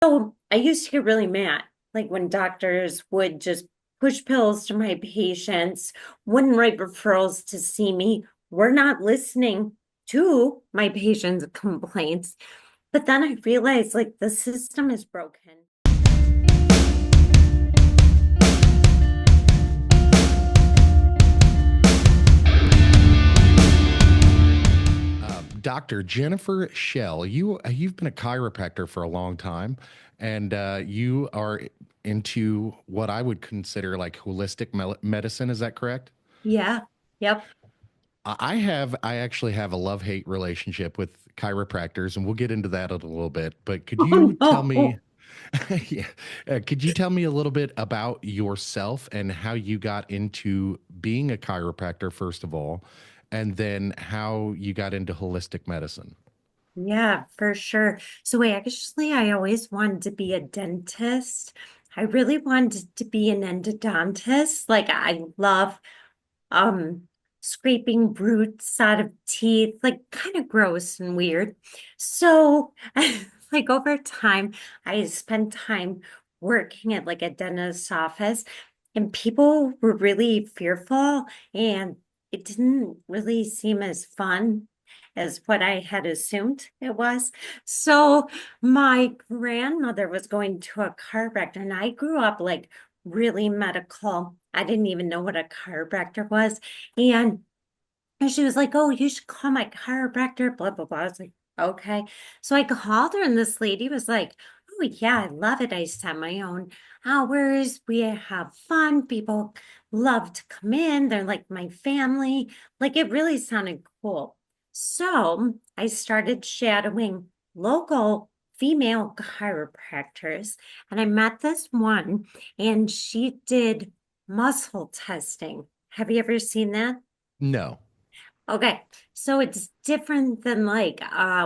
So I used to get really mad, like when doctors would just push pills to my patients, wouldn't write referrals to see me. We're not listening to my patients' complaints. But then I realized like the system is broken. Dr. Jennifer Shell, you've been a chiropractor for a long time, and you are into what I would consider like holistic medicine. Is that correct? Yeah. Yep. I actually have a love-hate relationship with chiropractors, and we'll get into that in a little bit. But could you tell Oh me, no. yeah, could you tell me a little bit about yourself and how you got into being a chiropractor, first of all, and then how you got into holistic medicine? Yeah, for sure. So I always wanted to be a dentist. I really wanted to be an endodontist. Like I love um scraping roots out of teeth, like kind of gross and weird. So like over time, I spent time working at like a dentist's office and people were really fearful and it didn't really seem as fun as what I had assumed it was. So my grandmother was going to a chiropractor and I grew up like really medical. I didn't even know what a chiropractor was. And she was like, "Oh, you should call my chiropractor, blah, blah, blah." I was like, okay. So I called her, and this lady was like, "Oh, yeah, I love it. I set my own hours. We have fun. People love to come in. They're like my family." Like it really sounded cool. So I started shadowing local female chiropractors, and I met this one, and she did muscle testing. Have you ever seen that? No. Okay, so it's different than like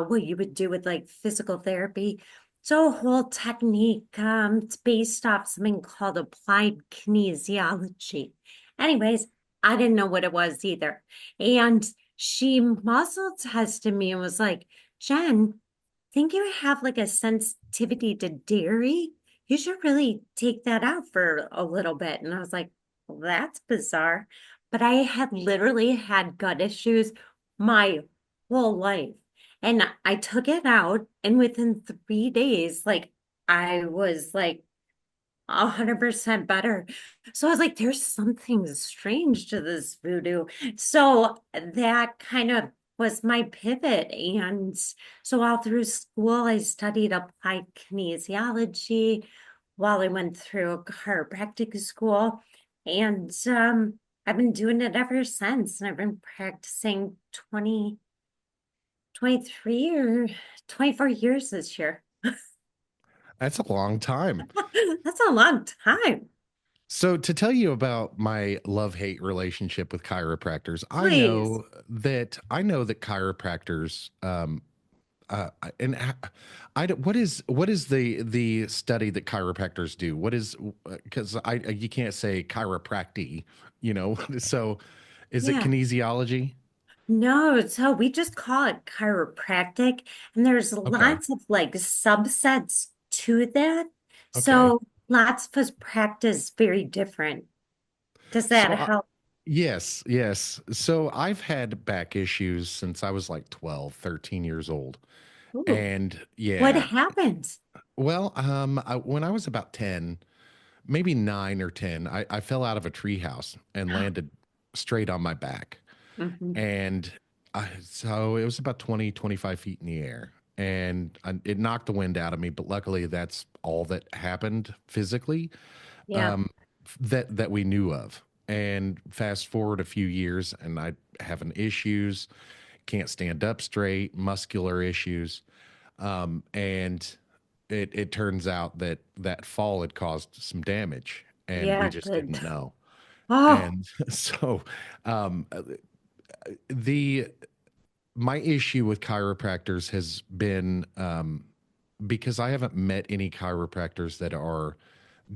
what you would do with like physical therapy. So a whole technique, it's based off something called applied kinesiology. Anyways, I didn't know what it was either. And she muscle tested me and was like, "Jen, think you have like a sensitivity to dairy? You should really take that out for a little bit." And I was like, "Well, that's bizarre." But I had literally had gut issues my whole life. And I took it out, and within 3 days, like I was like 100% better. So I was like, there's something strange to this voodoo. So that kind of was my pivot. And so all through school, I studied applied kinesiology while I went through a chiropractic school. And I've been doing it ever since. And I've been practicing 23 or 24 years this year. That's a long time. That's a long time. So, to tell you about my love-hate relationship with chiropractors, Please. I know that chiropractors, and what is the study that chiropractors do? What is because I you can't say chiropractic, you know. So, is it Yeah. kinesiology? No, so we just call it chiropractic, and there's Okay, lots of like subsets to that. okay. So lots of us practice very different. Does that So, help? yes, yes. So I've had back issues since I was like 12, 13 years old. Ooh, And what yeah, happens? well, when I was about 10, maybe 9 or 10, I fell out of a treehouse and landed straight on my back. Mhm. And so it was about 20, 25 feet in the air. And it knocked the wind out of me, but luckily that's all that happened physically, Yeah, um, that we knew of. And fast forward a few years, and I having issues, can't stand up straight, muscular issues, and it turns out that that fall had caused some damage, and we yeah, just good. didn't know. Oh, And so, um, the my issue with chiropractors has been because I haven't met any chiropractors that are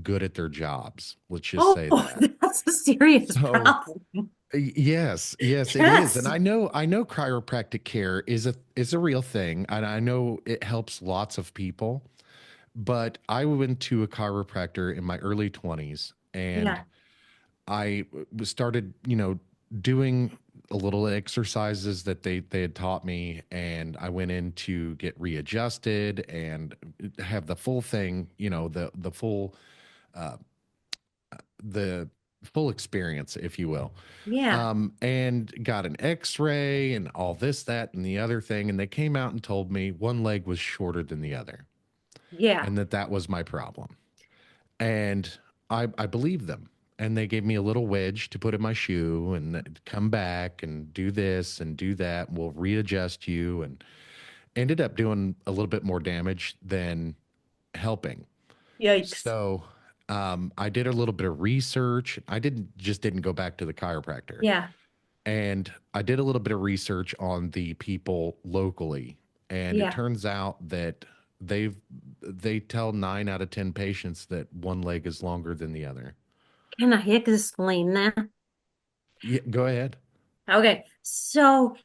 good at their jobs. Let's just oh, say that. that's a serious So problem. yes, yes, it is, and Yes. I know chiropractic care is a real thing, and I know it helps lots of people. but I went to a chiropractor in my early 20s and Yeah. I started, doing a little exercises that they had taught me, and I went in to get readjusted and have the full thing, the full experience, if you will. Yeah. And got an X-ray and all this, that, and the other thing, and they came out and told me one leg was shorter than the other, Yeah. and that was my problem. And I believed them. And they gave me a little wedge to put in my shoe and come back and do this and do that. And we'll readjust you, and ended up doing a little bit more damage than helping. Yikes. So I did a little bit of research. I didn't go back to the chiropractor. Yeah. And I did a little bit of research on the people locally. And it Yeah. turns out that they've they tell 9 out of 10 patients that one leg is longer than the other. Can I explain that? Yeah, go ahead. Okay. So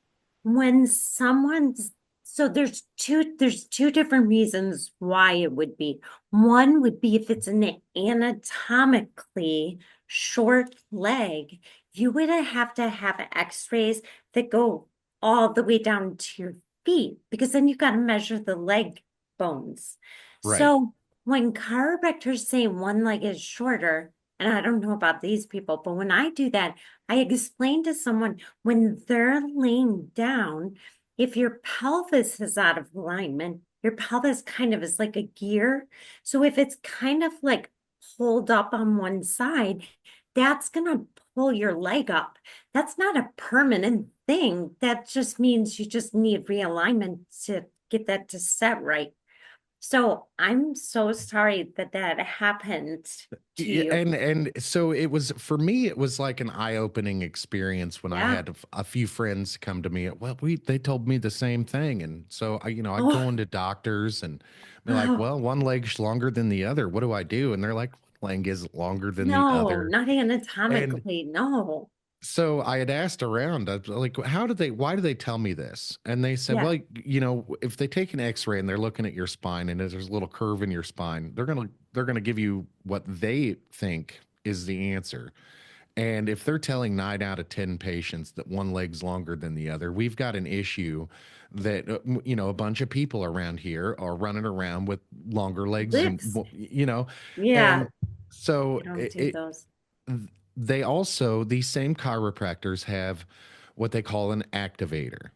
when someone's so there's two different reasons why it would be. One would be if it's an anatomically short leg, you would have to have x-rays that go all the way down to your feet because then you got to measure the leg bones. Right. So when chiropractors say one leg is shorter, and I don't know about these people, but when I do that, I explain to someone when they're laying down, if your pelvis is out of alignment, your pelvis kind of is like a gear. So if it's kind of like pulled up on one side, that's going to pull your leg up. That's not a permanent thing. That just means you just need realignment to get that to set right. So I'm so sorry that that happened to Yeah, you. and so it was for me. It was like an eye-opening experience when I Yeah. had a few friends come to me. Well, they told me the same thing, and so I'd Oh, go into doctors and be like, oh. "Well, one leg's longer than the other. What do I do?" And they're like, "One leg is longer than the No, other." not And anatomically. No. so I had asked around, I was like, why do they tell me this? And they said, Yeah. well, if they take an x-ray and they're looking at your spine and there's a little curve in your spine, they're going to give you what they think is the answer. And if they're telling 9 out of 10 patients that one leg's longer than the other, we've got an issue that, a bunch of people around here are running around with longer legs Lips. and Yeah. so I don't do those. they also, these same chiropractors have what they call an activator.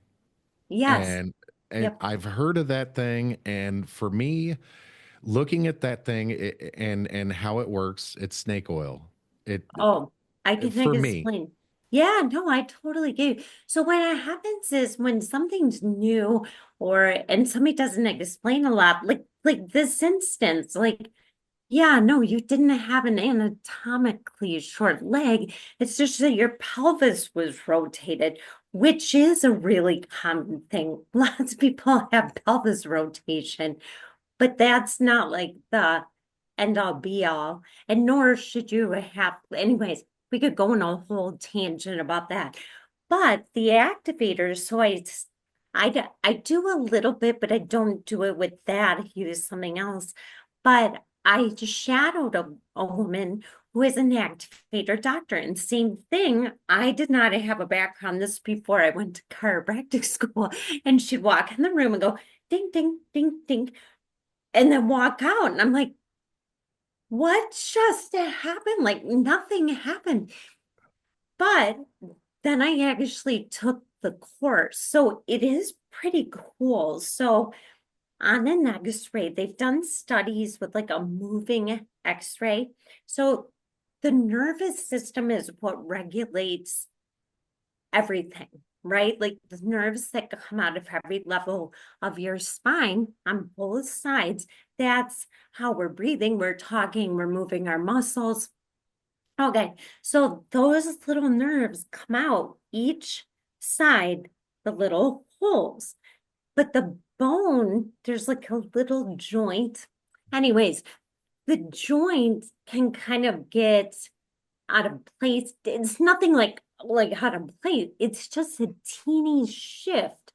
Yes. And Yep. I've heard of that thing. And for me, looking at that thing and how it works, it's snake oil. It Oh, I can for me, explain. Yeah, no, I totally get you. So what happens is when something's new and somebody doesn't explain a lot, like this instance, like yeah, no, you didn't have an anatomically short leg. It's just that your pelvis was rotated, which is a really common thing. Lots of people have pelvis rotation, but that's not like the end all be all. And nor should you have, anyways, we could go on a whole tangent about that. But the activators, I do a little bit, but I don't do it with that. I use something else. But I just shadowed a woman who is an activator doctor. And same thing, I did not have a background this before I went to chiropractic school. And she'd walk in the room and go, ding, ding, ding, ding, and then walk out. And I'm like, what just happened? Like nothing happened. But then I actually took the course. So it is pretty cool. So on an x-ray, they've done studies with like a moving x-ray. So the nervous system is what regulates everything, right? Like the nerves that come out of every level of your spine on both sides. That's how we're breathing, we're talking, we're moving our muscles. Okay, so those little nerves come out each side, the little holes. But the bone, there's like a little joint. Anyways, the joint can kind of get out of place. It's nothing like out of place. It's just a teeny shift.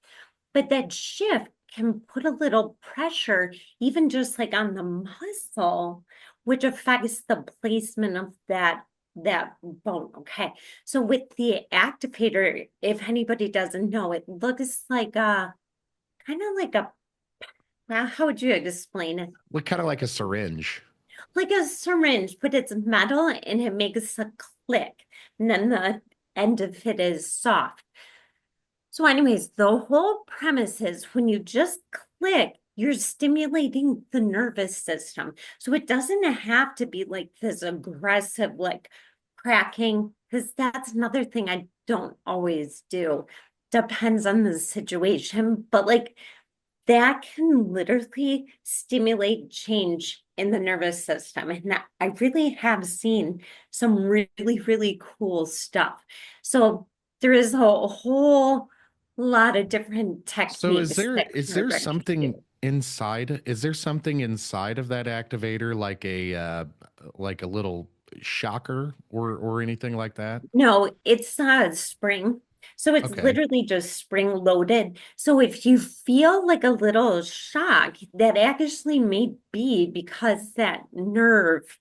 But that shift can put a little pressure, even just like on the muscle, which affects the placement of that bone. Okay. So with the activator, if anybody doesn't know, it looks like a kind of like a how would you explain it? Look kind of like a syringe. Like a syringe, but it's metal and it makes a click. And then the end of it is soft. So, anyways, the whole premise is when you just click, you're stimulating the nervous system. So it doesn't have to be like this aggressive, like cracking, because that's another thing I don't always do. Depends on the situation, but like that can literally stimulate change in the nervous system. And I really have seen some really, really cool stuff. So there is a whole lot of different So techniques that is there chiropractic something do. inside? Is there something inside of that activator like a little shocker or anything like that? No, it's a spring. So it's Okay. literally just spring loaded. So if you feel like a little shock, that actually may be because that nerve,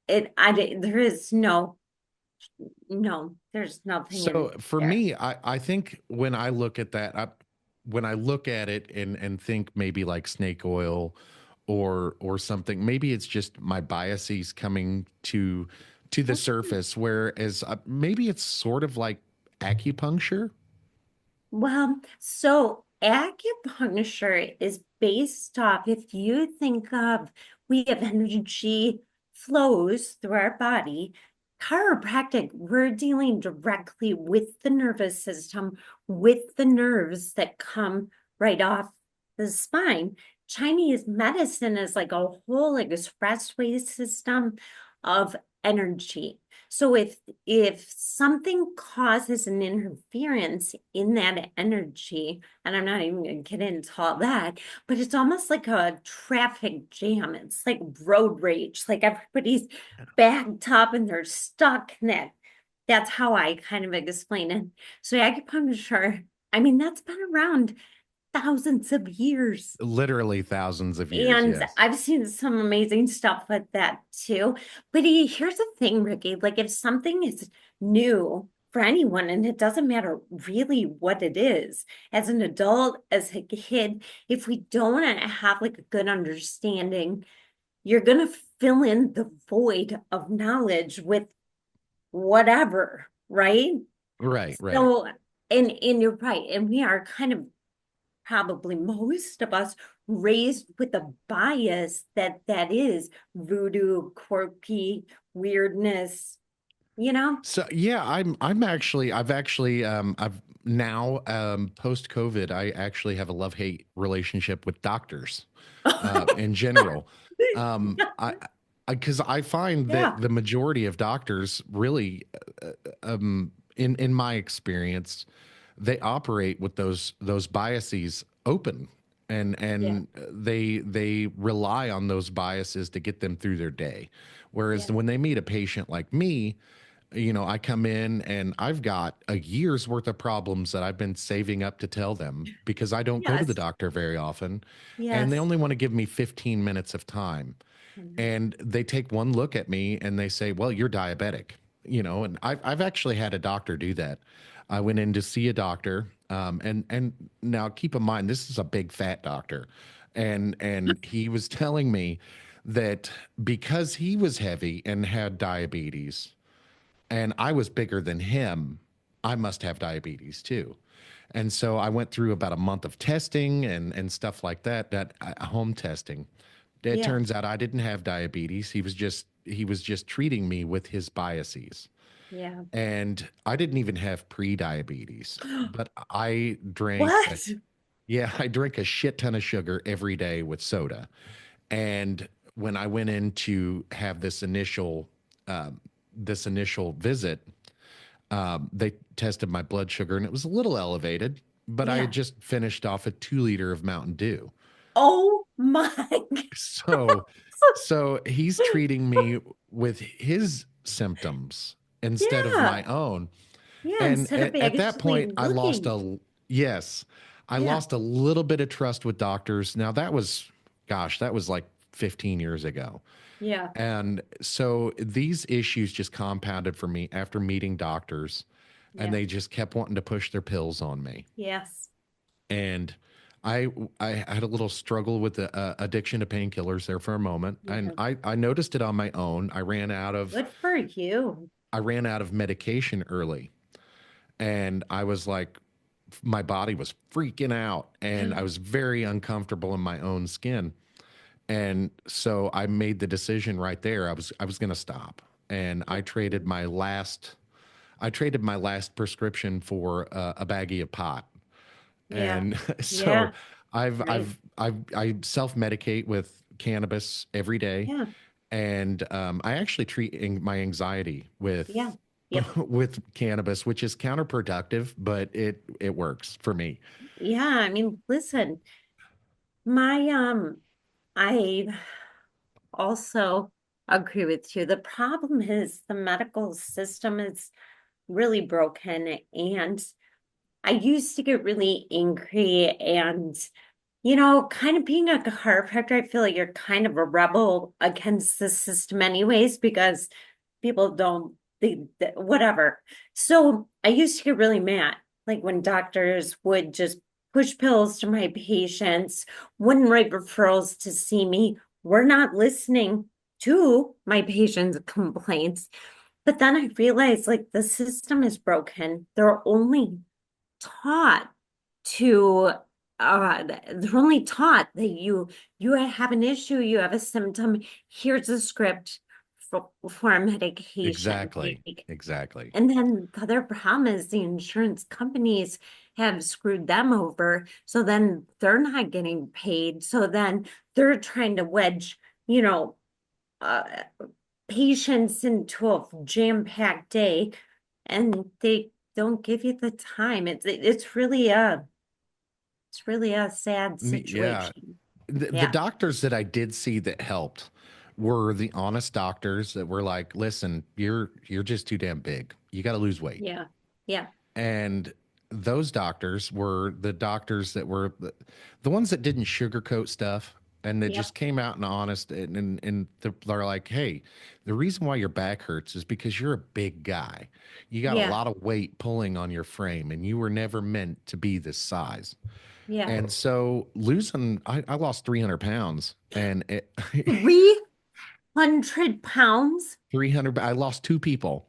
there is no, there's nothing in So for there. me, I think when I look at when I look at it and think maybe like snake oil or something, maybe it's just my biases coming to the surface, whereas maybe it's sort of like acupuncture. Well, so acupuncture is based off, if you think of, we have energy flows through our body. Chiropractic, we're dealing directly with the nervous system, with the nerves that come right off the spine. Chinese medicine is like a whole expressway system of energy. So if something causes an interference in that energy, and I'm not even going to get into all that, but it's almost like a traffic jam. It's like road rage, like everybody's backed up and they're stuck. And that's how I kind of explain it. So acupuncture, I mean, that's been around thousands of years. Literally thousands of years, And yes. I've seen some amazing stuff with that too. But here's the thing, Ricky, like if something is new for anyone, and it doesn't matter really what it is, as an adult, as a kid, if we don't have like a good understanding, you're gonna fill in the void of knowledge with whatever, right? Right, right. So, and you're right, and we are kind of probably most of us raised with a bias that is voodoo, quirky, weirdness, you know? So yeah, I've now post COVID, I actually have a love-hate relationship with doctors in general. I because I find that Yeah. the majority of doctors really in my experience, they operate with those biases open Yeah. and they rely on those biases to get them through their day. Whereas Yeah. when they meet a patient like me, I come in and I've got a year's worth of problems that I've been saving up to tell them because I don't go to the Yes. doctor very often. And they Yes. only want to give me 15 minutes of time. Mhm. And they take one look at me and they say, well, you're diabetic, and I've actually had a doctor do that. I went in to see a doctor. And now keep in mind, this is a big fat doctor. And he was telling me that because he was heavy and had diabetes, and I was bigger than him, I must have diabetes too. And so I went through about a month of testing and stuff like that home testing. It Yeah. turns out I didn't have diabetes. He was just treating me with his biases. Yeah. And I didn't even have pre-diabetes, but What? I drank a shit ton of sugar every day with soda. And when I went in to have this initial visit, they tested my blood sugar and it was a little elevated, but I had Yeah. just finished off a 2 liter of Mountain Dew. Oh my. So, so he's treating me with his symptoms instead of my Yeah. own. Yeah. And Instead of at that actually point, I lost looking. a yes, I Yeah. lost a little bit of trust with doctors. Now that was, gosh, that was like 15 years ago. Yeah. And so these issues just compounded for me after meeting doctors, and Yeah. they just kept wanting to push their pills on me. Yes. And I I had a little struggle with the addiction to painkillers there for a moment, and Yeah. I noticed it on my own. Good for you. I ran out of medication early, and I was like, my body was freaking out, and I was very uncomfortable in my own skin. And so I made the decision right there. I was going to stop, and Okay. I traded my last prescription for a baggie of pot. Yeah. And Yeah. so Right. I self medicate with cannabis every day, Yeah. and I actually treat my anxiety Yeah. with Yep. with cannabis, which is counterproductive, but it works for me. Yeah. I mean, listen, my I also agree with you. The problem is the medical system is really broken. And I used to get really angry and, kind of being a chiropractor, I feel like you're kind of a rebel against the system anyways, because people don't whatever. So I used to get really mad, like when doctors would just push pills to my patients, wouldn't write referrals to see me. We're not listening to my patients' complaints. But then I realized like the system is broken. They're only taught to they're only taught that you have an issue, you have a symptom, here's a script for a medication. Exactly. Exactly. And then the other problem is the insurance companies have screwed them over. So then they're not getting paid. So then they're trying to wedge, you know, uh, patients into a jam-packed day and they don't give you the time. It's really a sad Yeah. situation. The Yeah. doctors that I did see that helped were the honest doctors that were like, "Listen, you're just too damn big. You got to lose weight." Yeah. Yeah. And those doctors were the doctors that were the ones that didn't sugarcoat stuff, and that Yep. just came out and honest, and they're like, "Hey, the reason why your back hurts is because you're a big guy. You got a Yeah. lot of weight pulling on your frame, and you were never meant to be this size." Yeah. And so I lost 300 pounds, and 300 pounds? 300, I lost two people.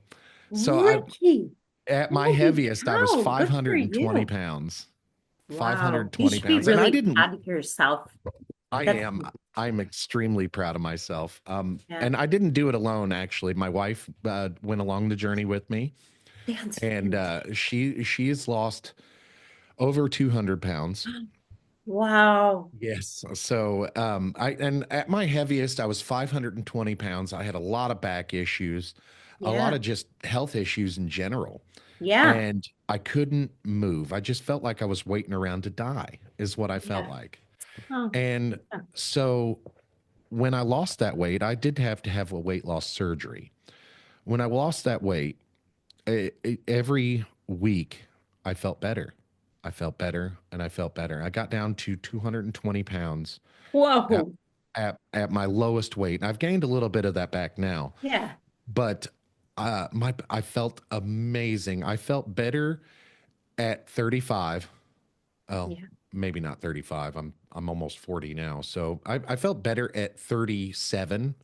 So Ricky. at my Holy heaviest, I was cow. Good for 520 you. pounds. Wow. You 520 should be pounds. And I really didn't, proud of yourself. I That's am, I'm extremely proud of myself. yeah. And I didn't do it alone, actually. My wife went along the journey with me, That's and fantastic. she has lost over 200 pounds. Wow. Yes. So, and at my heaviest, I was 520 pounds. I had a lot of back issues, a lot Yeah. of just health issues in general. Yeah. And I couldn't move. I just felt like I was waiting around to die, is what I felt Yeah. like. Oh, And yeah. so when I lost that weight, I did have to have a weight loss surgery. When I lost that weight, every week I felt better. I felt better and I felt better. I got down to 220 pounds at, Whoa. at my lowest weight. I've gained a little bit of that back now, Yeah. but I felt amazing. I felt better at 35. Oh, Yeah. maybe not 35. I'm almost 40 now. So I felt better at 37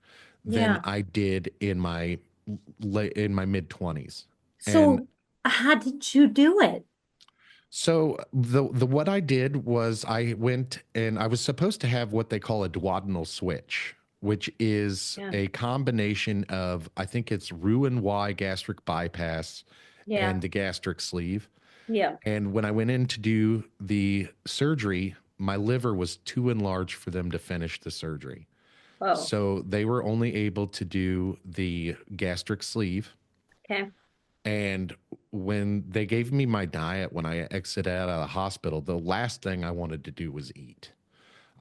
than Yeah. I did in my mid 20s. And So how did you do it? so the what I did was I went and I was supposed to have what they call a duodenal switch, which is Yeah. a combination of, I think it's Roux-en-Y gastric bypass and Yeah. the gastric sleeve. Yeah. And when I went in to do the surgery, my liver was too enlarged for them to finish the surgery. Oh, So they were only able to do the gastric sleeve. okay. And when they gave me my diet when I exited out of the hospital, the last thing I wanted to do was eat.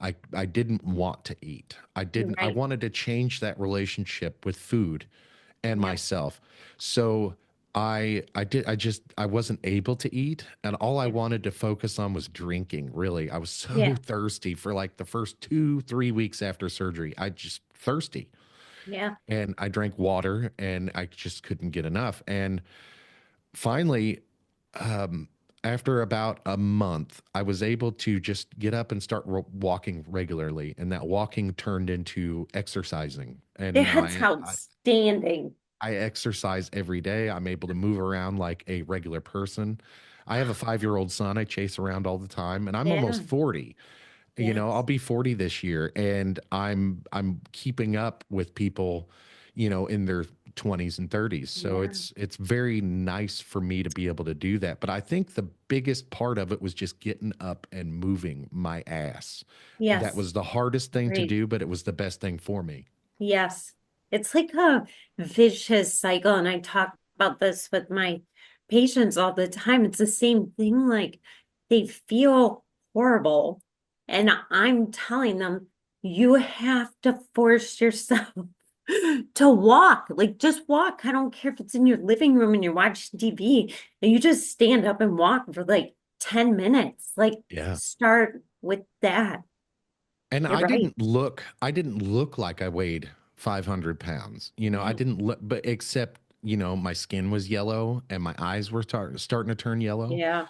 I didn't want to eat. I Right. wanted to change that relationship with food and Yep. myself. So I wasn't able to eat, and all I wanted to focus on was drinking. Really, I was so Yeah, thirsty for like the first 2, 3 weeks after surgery. I just thirsty, yeah, and I drank water, and I just couldn't get enough. And finally, um, after about a month, I was able to just get up and start walking regularly, and that walking turned into exercising. And now that's outstanding. I exercise every day. I'm able to move around like a regular person. I have a 5-year-old son I chase around all the time, and I'm almost Yeah, 40. I'll yes, be 40 this year, and I'm keeping up with people, in their 20s and 30s. So yeah, it's very nice for me to be able to do that. But I think the biggest part of it was just getting up and moving my ass. That yes, was the hardest thing to agreed. do, but it was the best thing for me. Yes. It's like a vicious cycle. And I talk about this with my patients all the time. It's the same thing. Like they feel horrible. And I'm telling them, you have to force yourself to walk. Like just walk. I don't care if it's in your living room and you're watching TV and you just stand up and walk for like 10 minutes. Like Yeah. start with that. And You're right. I didn't look like I weighed 500 pounds. I Yeah. didn't look, but except, my skin was yellow and my eyes were starting to turn yellow. Yeah.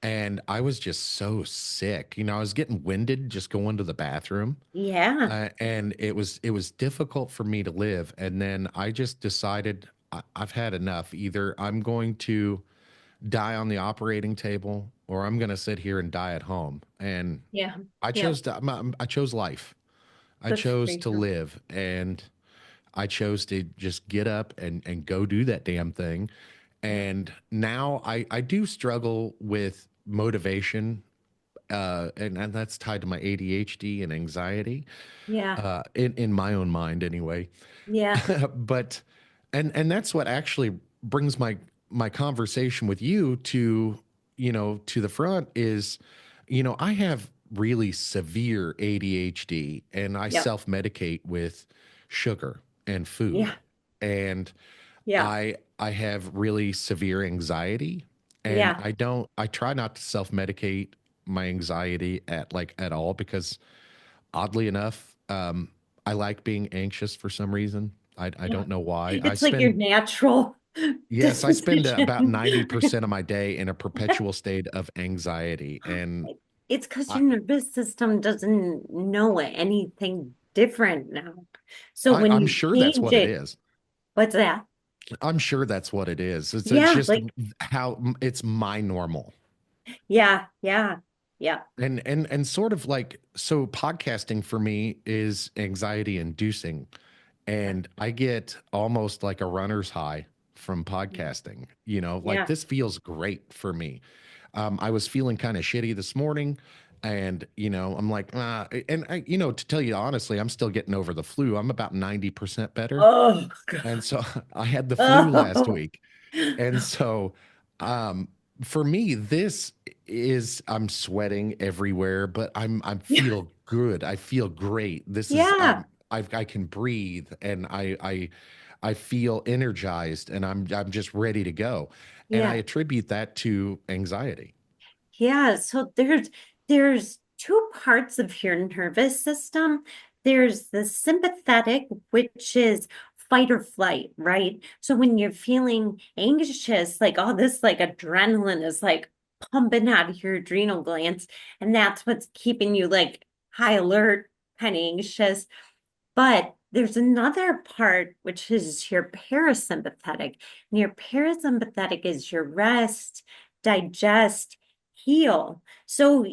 And I was just so sick. I was getting winded just going to the bathroom. Yeah. And it was difficult for me to live. And then I just decided I've had enough. Either I'm going to die on the operating table or I'm going to sit here and die at home. And Yeah. I Yeah. I chose life. I Good for chose to you. live, and I chose to just get up and go do that damn thing. Yeah. And now I do struggle with motivation, and that's tied to my ADHD and anxiety, Yeah. in my own mind anyway. Yeah. But and that's what actually brings my conversation with you to the front is, I have really severe ADHD, and I Yep. self-medicate with sugar and food. Yeah. And Yeah. I have really severe anxiety, and Yeah. I try not to self-medicate my anxiety at all, because oddly enough, I like being anxious for some reason. I Yeah. don't know why. It's like your natural Yes, I spend about disposition. 90% of my day in a perpetual state of anxiety. And It's because I, your nervous system doesn't know anything different now. So when I'm you sure that's change what it it, is. what's that? I'm sure that's what it is. It's Yeah, just like, how it's my normal. yeah, yeah, yeah, And sort of like, so podcasting for me is anxiety inducing, yeah, and I get almost like a runner's high from podcasting. Like, yeah, this feels great for me. I was feeling kind of shitty this morning, and I'm like, and to tell you honestly, I'm still getting over the flu. I'm about 90% better, oh, and God. so I had the flu last Oh, week. And so, um, for me, this is, I'm sweating everywhere, but I feel good. I feel great. This is yeah, I can breathe, and I feel energized, and I'm just ready to go. And I yeah. attribute that to anxiety. Yeah, so there's two parts of your nervous system. There's the sympathetic, which is fight or flight, right? So when you're feeling anxious, like all this like adrenaline is like pumping out of your adrenal glands, and that's what's keeping you like high alert, kind of anxious. But there's another part, which is your parasympathetic. And your parasympathetic is your rest, digest, heal. So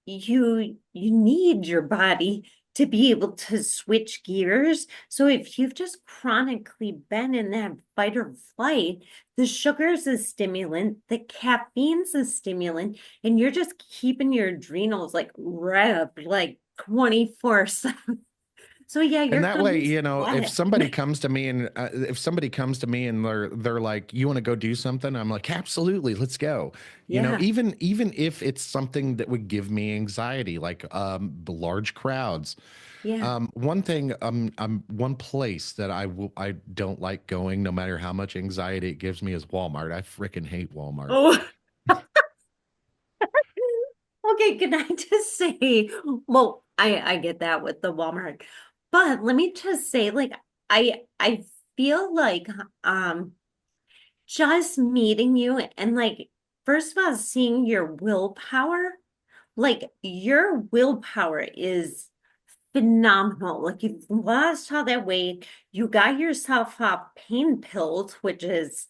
you need your body to be able to switch gears. So if you've just chronically been in that fight or flight, the sugar's a stimulant, the caffeine's a stimulant, and you're just keeping your adrenals like revved like 24/7. So yeah, And you're that gonna way, if sweat. somebody comes to me and they're like, "You want to go do something?" I'm like, "Absolutely, let's go." Yeah, Even if it's something that would give me anxiety, like the large crowds. yeah. One place that I don't like going, no matter how much anxiety it gives me, is Walmart. I freaking hate Walmart. Oh, okay. Can I just say, well, I get that with the Walmart, but let me just say, like, I feel like just meeting you and like first of all seeing your willpower, like your willpower is phenomenal. Like you've lost all that weight, you got yourself off pain pills, which is,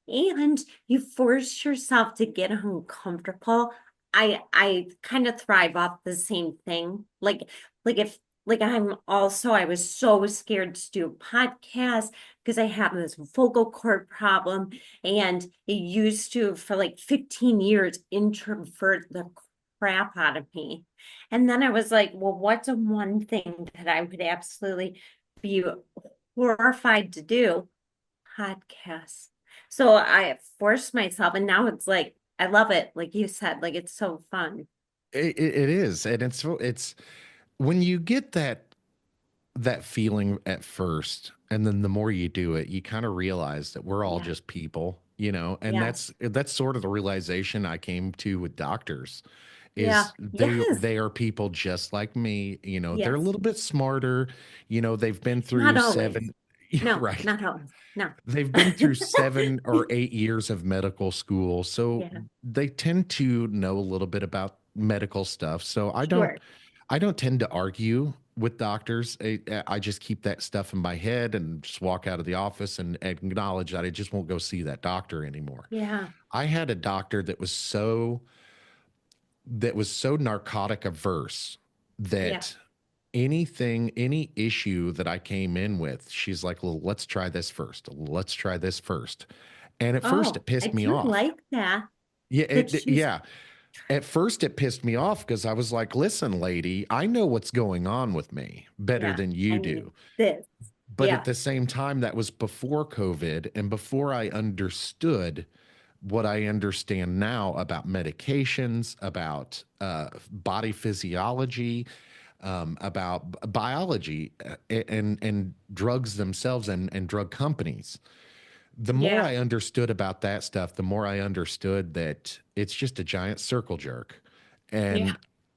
and you force yourself to get uncomfortable. I kind of thrive off the same thing. Like if like I was so scared to do a podcast because I have this vocal cord problem and it used to for like 15 years introvert the crap out of me. And then I was like, well, what's the one thing that I would absolutely be horrified to do? Podcasts. So I forced myself, and now it's like I love it. Like you said, like it's so fun. It is, and it's when you get that feeling at first, and then the more you do it, you kind of realize that we're all Yeah. just people, and Yes. that's sort of the realization I came to with doctors. Yeah. Is Yes. they are people just like me. They're a Yes. little bit smarter. They've been Not through always. seven. No, Right. not always. No. They've been through 7 or 8 years of medical school, so Yeah. they tend to know a little bit about medical stuff. So Sure. I don't tend to argue with doctors. I just keep that stuff in my head and just walk out of the office and acknowledge that I just won't go see that doctor anymore. Yeah. I had a doctor that was so narcotic averse Yeah. that any issue that I came in with, she's like, "Well, let's try this first. Let's try this first." And at first Oh, it I pissed me do off. like that. Yeah, That she's yeah. At first it pissed me off because I was like, "Listen, lady, I know what's going on with me better yeah, than I you need do." this. But at Yeah. the same time, that was before COVID and before I understood what I understand now about medications, about body physiology, about biology, and drugs themselves, and drug companies. The more Yeah. I understood about that stuff, the more I understood that it's just a giant circle jerk, Yeah.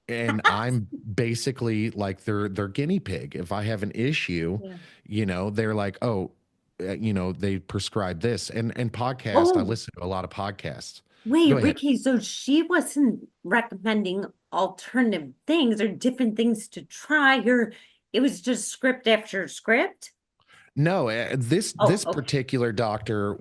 and I'm basically like their guinea pig. If I have an issue, Yeah. they're like, "Oh, they prescribe this." And podcast, I Oh, listen to a lot of podcasts. wait, Go ahead. Ricky, so she wasn't recommending alternative things or different things to try, or it was just script after script? No, this Oh, okay. particular doctor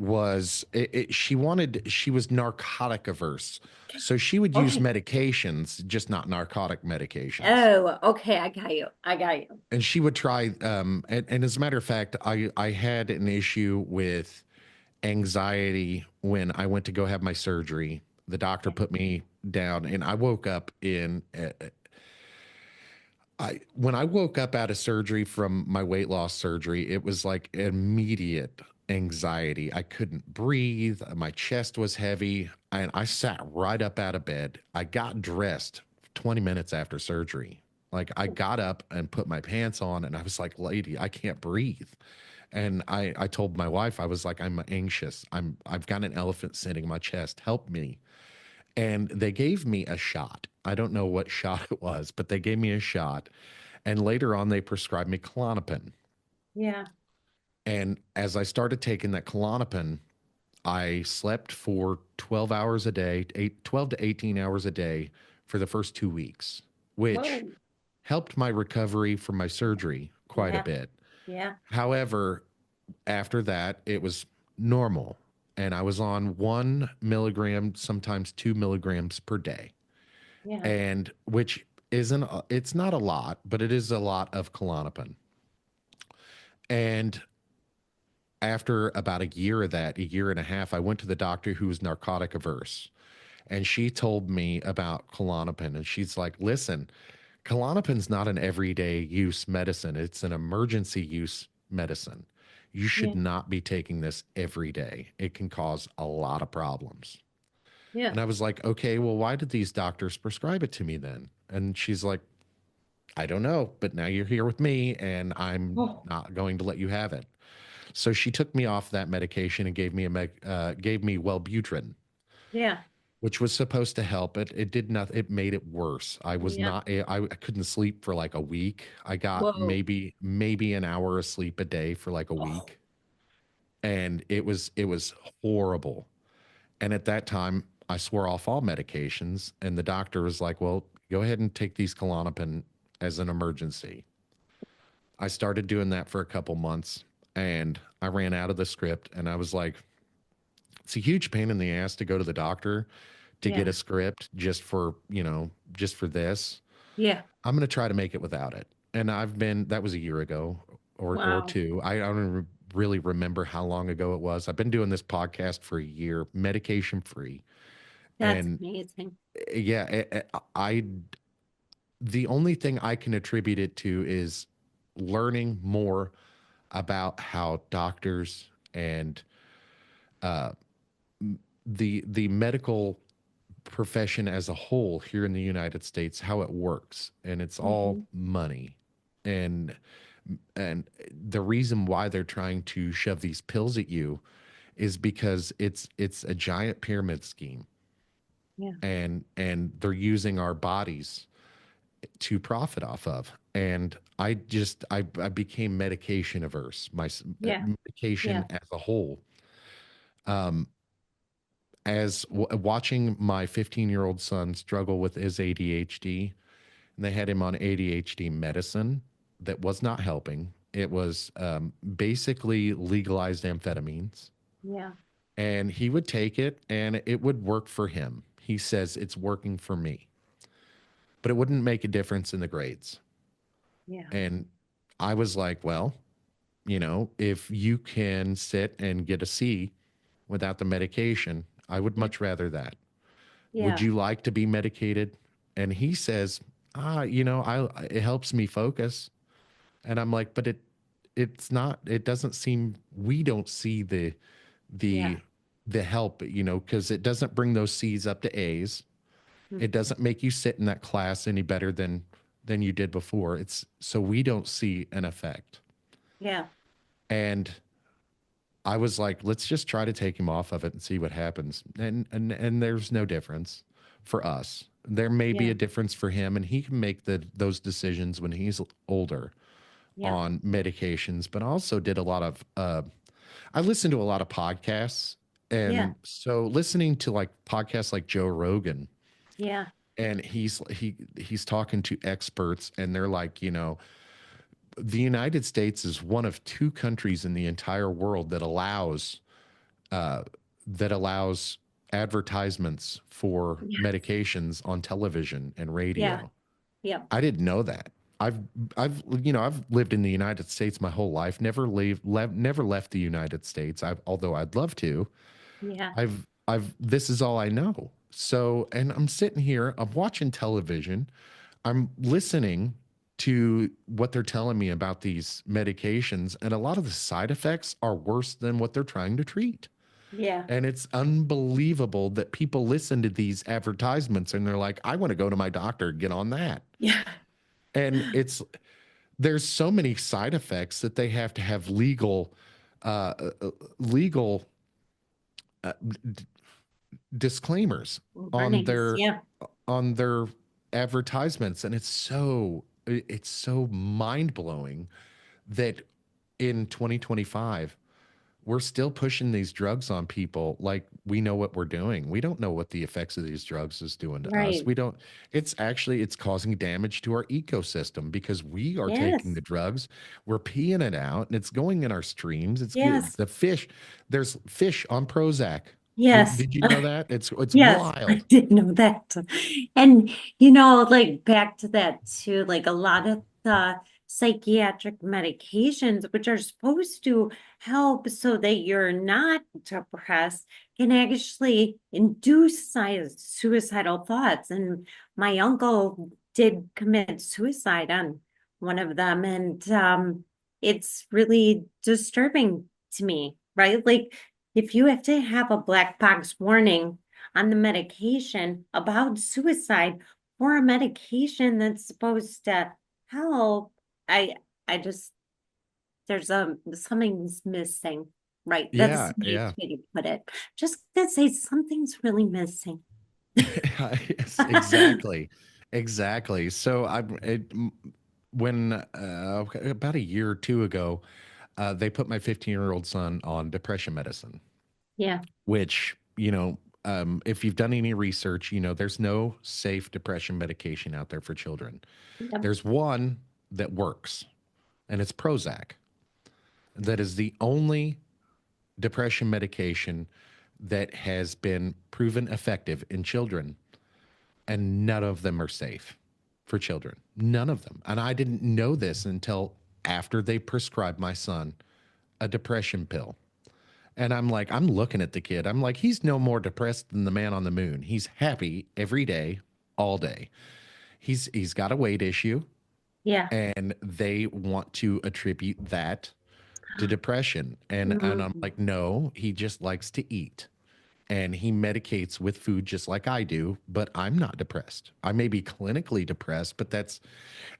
she was narcotic averse. So she would use Okay. medications, just not narcotic medications. Oh, okay. I got you. I got you. And she would try and as a matter of fact, I had an issue with anxiety when I went to go have my surgery. The doctor Yeah. put me down and I woke up in I when I woke up out of surgery from my weight loss surgery, it was like immediate anxiety. I couldn't breathe. My chest was heavy, and I sat right up out of bed. I got dressed 20 minutes after surgery. Like I got up and put my pants on, and I was like, "Lady, I can't breathe." And I told my wife, I was like, "I'm anxious. I've got an elephant sitting in my chest. Help me." And they gave me a shot. I don't know what shot it was, but they gave me a shot. And later on, they prescribed me Klonopin. Yeah. And as I started taking that Klonopin, I slept for 12 hours a day, 12 to 18 hours a day for the first 2 weeks, which Whoa. helped my recovery from my surgery quite a Yeah. bit. Yeah. However, after that, it was normal. And I was on 1 milligram, sometimes 2 milligrams per day. Yeah. And which isn't it's not a lot, but it is a lot of Klonopin. And after about a year of that, a year and a half, I went to the doctor who was narcotic averse, and she told me about Klonopin, and she's like, "Listen, Klonopin's not an everyday use medicine. It's an emergency use medicine. You should Yeah. not be taking this every day. It can cause a lot of problems. Yeah. And I was like, okay, well, why did these doctors prescribe it to me then? And she's like, I don't know, but now you're here with me and I'm Oh, not going to let you have it. So she took me off that medication and gave me Wellbutrin, yeah. which was supposed to help. It did not. It made it worse. I was Yeah. not. I couldn't sleep for like a week. I got Whoa. maybe an hour of sleep a day for like a Oh, week, and it was horrible. And at that time, I swore off all medications, and the doctor was like, "Well, go ahead and take these Klonopin as an emergency." I started doing that for a couple months, and I ran out of the script, and I was like, "It's a huge pain in the ass to go to the doctor to get yeah. a script just for just for this. Yeah. I'm going to try to make it without it." And that was a year ago or Wow. two. I don't really remember how long ago it was. I've been doing this podcast for a year, medication free. That's And amazing. yeah, the only thing I can attribute it to is learning more about how doctors and uh, the medical profession as a whole here in the United States, how it works, and it's all Hmm. money, and and the reason why they're trying to shove these pills at you is because it's a giant pyramid scheme, Yeah. and they're using our bodies to profit off of. And I became medication averse, Yeah. medication Yeah. as a whole. Um, watching my 15-year-old son struggle with his ADHD, and they had him on ADHD medicine that was not helping. It was basically legalized amphetamines, Yeah. and he would take it and it would work for him. He says it's working for me, but it wouldn't make a difference in the grades. Yeah. And I was like, well, if you can sit and get a C without the medication, I would Yeah. much rather that. Would Yeah. you like to be medicated? And he says, it helps me focus. And I'm like, but it's not, it doesn't seem, we don't see Yeah. the, the help, because it doesn't bring those C's up to A's. It Mhm. doesn't make you sit in that class any better than you did before. It's so we don't see an effect. Yeah. And I was like, let's just try to take him off of it and see what happens. And there's no difference for us. There may be Yeah. a difference for him, and he can make those decisions when he's older Yeah. on medications. But I also did a lot of I listened to a lot of podcasts, Yeah. and so listening to like podcasts like Joe Rogan, Yeah. and he's talking to experts, and they're like, the United States is one of two countries in the entire world uh, that allows advertisements for Yes. medications on television and Yeah. radio. Yep. I didn't know that. I've lived in the United States my whole life. Never left the United States. Although I'd love to. Yeah. This is all I know. So, and I'm sitting here. I'm watching television. I'm listening to what they're telling me about these medications, and a lot of the side effects are worse than what they're trying to treat. Yeah. And it's unbelievable that people listen to these advertisements and they're like, I want to go to my doctor, get on that. Yeah. And there's so many side effects that they have to have uh, uh, legal uh, d- disclaimers on Warnings. their Yeah. on their advertisements, and it's so mind blowing that in 2025 we're still pushing these drugs on people like we know what we're doing. We don't know what the effects of these drugs is doing to us. Right. We don't, it's causing damage to our ecosystem because we are taking Yes. the drugs, we're peeing it out, and it's going in our streams. Yes. The fish, there's fish on Prozac. Yes. Did you know that? It's Yes, I wild. did know that. And, like back to that too, like a lot of the psychiatric medications, which are supposed to help so that you're not depressed, can actually induce suicidal thoughts. And my uncle did commit suicide on one of them. And it's really disturbing to me, right? Like, if you have to have a black box warning on the medication about suicide for a medication that's supposed to help, I I just there's something's missing, right? That's Yeah, the nice yeah. way to put it. Just gonna say something's really missing. Yes, exactly. Exactly. So when about a year or two ago, they put my 15-year-old son on depression medicine, Yeah. which, if you've done any research, there's no safe depression medication out there for children. Yep. There's one that works, and it's Prozac. That is the only depression medication that has been proven effective in children, and none of them are safe for children. None of them. And I didn't know this until after they prescribed my son a depression pill. And I'm like, I'm looking at the kid. I'm like, he's no more depressed than the man on the moon. He's happy every day, all day. He's got a weight issue, Yeah. and they want to attribute that to depression. And I'm Mm, like, no, he just likes to eat. And he medicates with food just like I do, but I'm not depressed. I may be clinically depressed, but that's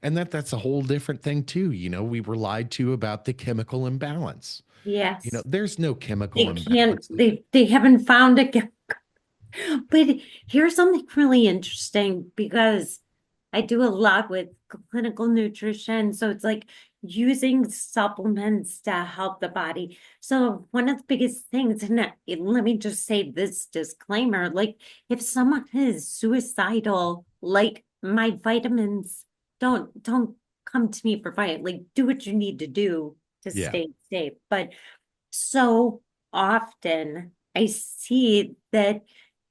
a whole different thing too. We were lied to about the chemical imbalance. yes. There's no chemical They can't, imbalance. they haven't found it. But here's something really interesting because I do a lot with clinical nutrition. So it's like using supplements to help the body. So one of the biggest things, and let me just say this disclaimer, like if someone is suicidal, like my vitamins don't come to me for vitamin, like do what you need to do to Yeah. stay safe. But so often I see that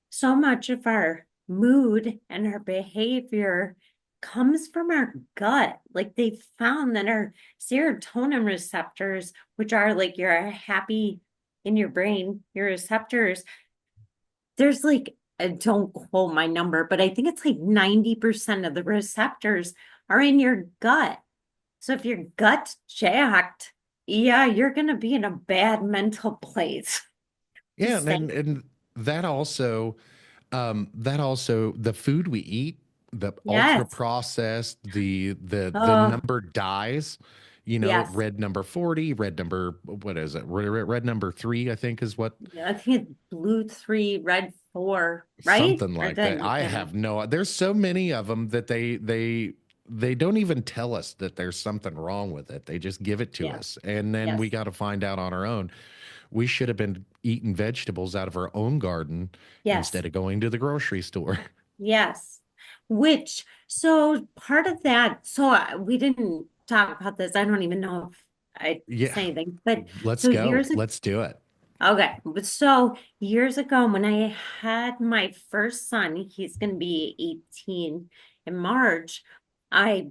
so much of our mood and our behavior comes from our gut. Like they found that our serotonin receptors, which are like your happy in your brain, your receptors, there's like, don't quote my number, but I think it's like 90% of the receptors are in your gut. So if your gut's jacked, yeah, you're going to be in a bad mental place. Yeah. Just And, saying. and that also, the food we eat, the ultra Yes. processed, the Oh, number dies, yes. red number 40, red number, what is it? Red number 3, I think is what. Yeah, I think it's blue three, red four, right? Something Or like did I that. make I that up? have no. There's so many of them that they don't even tell us that there's something wrong with it. They just give it to Yeah. us, and then we Yes. got to find out on our own. We should have been eating vegetables out of our own garden Yes. instead of going to the grocery store. Yes. Which, so part of that, so we didn't talk about this. I don't even know if I Yeah, say anything, but let's so go. years ago, Let's do it. okay. But so years ago, when I had my first son, he's going to be 18 in March. I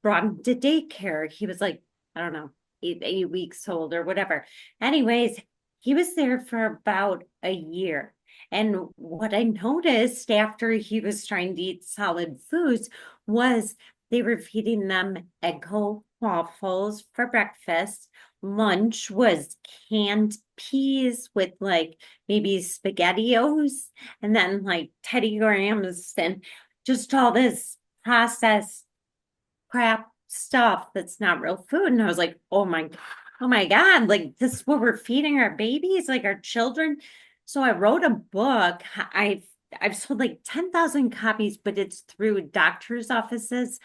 brought him to daycare. He was like, I don't know, 8 weeks old or whatever. Anyways, he was there for about a year. And what I noticed after he was trying to eat solid foods was they were feeding them Eggo waffles for breakfast. Lunch was canned peas with like maybe SpaghettiOs and then like Teddy Grahams and just all this processed crap stuff that's not real food. And I was like, oh my God, like this is what we're feeding our babies, like our children. So I wrote a book. I've sold like 10,000 copies, but it's through doctors' offices,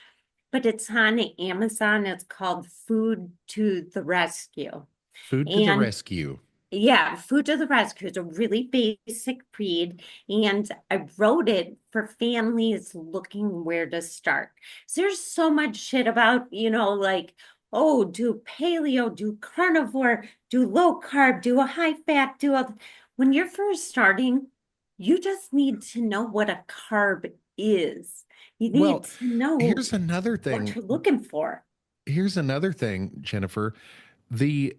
but it's on Amazon. It's called Food to the Rescue. Food to the And rescue. yeah, Food to the Rescue is a really basic read, and I wrote it for families looking where to start. So there's so much shit about, like, oh, do paleo, do carnivore, do low carb, do a high fat, do a. When you're first starting, you just need to know what a carb is. You need Well, to know here's another what thing. you're looking for. Here's another thing, Jennifer. The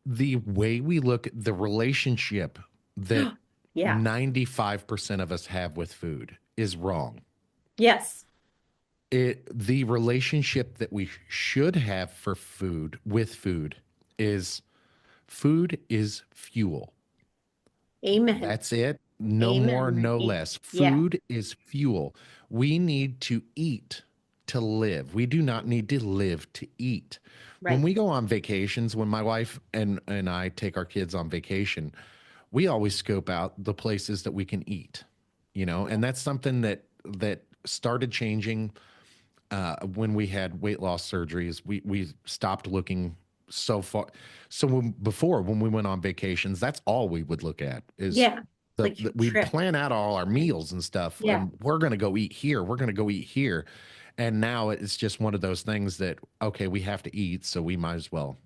the way we look at the relationship that Yeah. 95% of us have with food is wrong. Yes. the relationship that we should have for food with food is food is fuel. Amen. That's it. No more, Amen, no Ricky. less. Yeah, Food is fuel. We need to eat to live. We do not need to live to eat. When right. we go on vacations, when my wife and I take our kids on vacation, we always scope out the places that we can eat, Yeah. and that's something that started changing when we had weight loss surgeries. We stopped looking so far. So before, when we went on vacations, that's all we would look at is Yeah. Like your we'd trip. plan out all our Right. meals and stuff, Yeah. and we're going to go eat here. We're going to go eat here. And now it's just one of those things that, okay, we have to eat, so we might as well,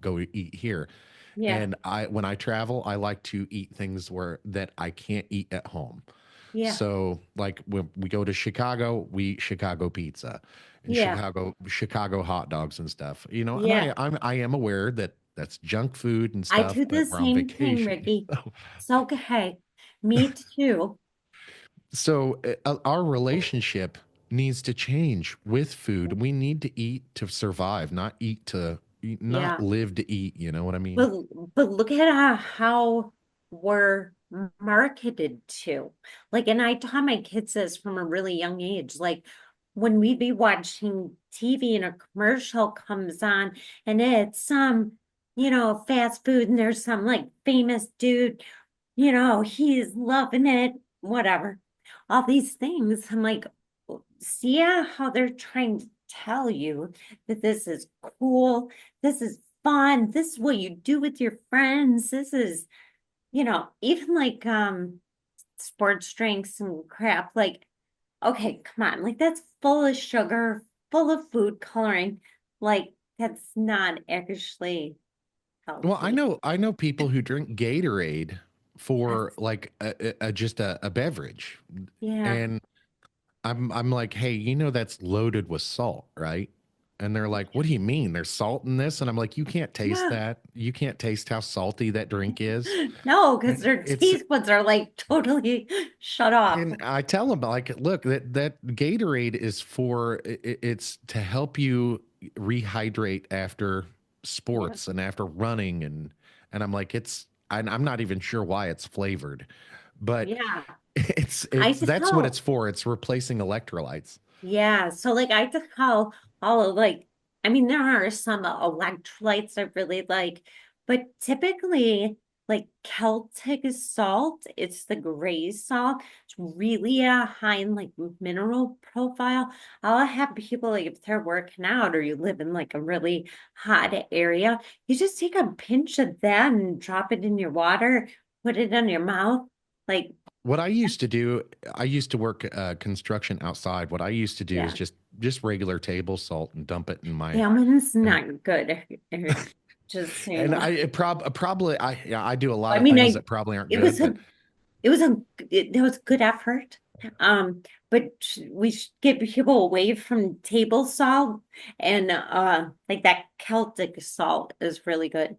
go eat here. Yeah. And when I travel, I like to eat things where that I can't eat at home. Yeah. So like when we go to Chicago, we eat Chicago pizza and Yeah. Chicago hot dogs and stuff. And Yeah. I am aware that that's junk food and I stuff, do the but we're on same thing, vacation. Ricky. It's okay. Me too. So our relationship needs to change with food. We need to eat to survive, not Yeah. live to eat. You know what I mean? But but look at how we're marketed to. Like, and I taught my kids this from a really young age. Like when we'd be watching TV and a commercial comes on and it's fast food and there's some like famous dude, he's loving it, whatever. All these things. I'm like, see how they're trying to tell you that this is cool, this is fun, this is what you do with your friends. This is, even like sports drinks and crap. Like, okay, come on, like that's full of sugar, full of food coloring. Like, that's not actually Well, healthy. I know people who drink Gatorade for That's like just a beverage, yeah, and I'm like, hey, that's loaded with salt, right? And they're like, what do you mean? There's salt in this? And I'm like, you can't taste yeah. that. You can't taste how salty that drink is. No, because And their it's taste buds are like totally shut off. and I tell them like, look, that Gatorade is it's to help you rehydrate after Yeah. sports and after running and I'm like, I'm not even sure why it's flavored, but Yeah. I it's just that's what tell. it's for. It's replacing electrolytes. Yeah. So like I just call all of like I mean there are some electrolytes I really like, but typically like Celtic salt, it's the gray salt. It's really high in like mineral profile. I'll have people like if they're working out or you live in like a really hot area, you just take a pinch of that and drop it in your water, put it in your mouth. Like, What I used to do, I used to work construction outside. What I used to do is yeah. just regular table salt and dump it in my Salmon's and not good. Just so you and know. probably yeah, I do a lot I of mean, things that probably aren't it good, was but it was a, there was good effort. But we should get people away from table salt and like that Celtic salt is really good.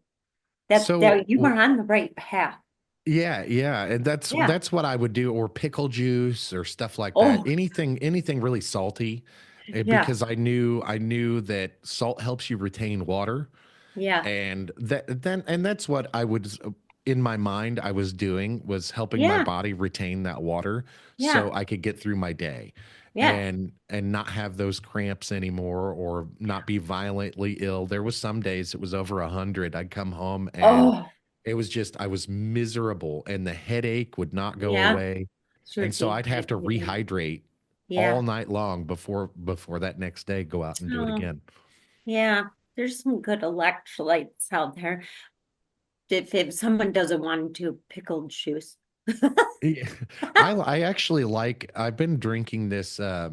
so That you were on the right path. yeah, yeah, and Yeah. that's what I would do, or pickle juice or stuff like that. Oh, Anything really salty, yeah. because I knew that salt helps you retain water, Yeah. and that's what I would in my mind I was doing was helping my Yeah. body retain that water Yeah. so I could get through my day Yeah. and not have those cramps anymore or not be violently ill. There was some days it was over 100. I'd come home and Oh, it was just I was miserable and the headache would not go yeah. away. Sure And so I'd have to dehydrated. rehydrate all Yeah. night long before that next day go out and do it Oh. again. Yeah, there's some good electrolytes out there. If someone doesn't want to do pickled juice. Yeah. I actually I've been drinking this I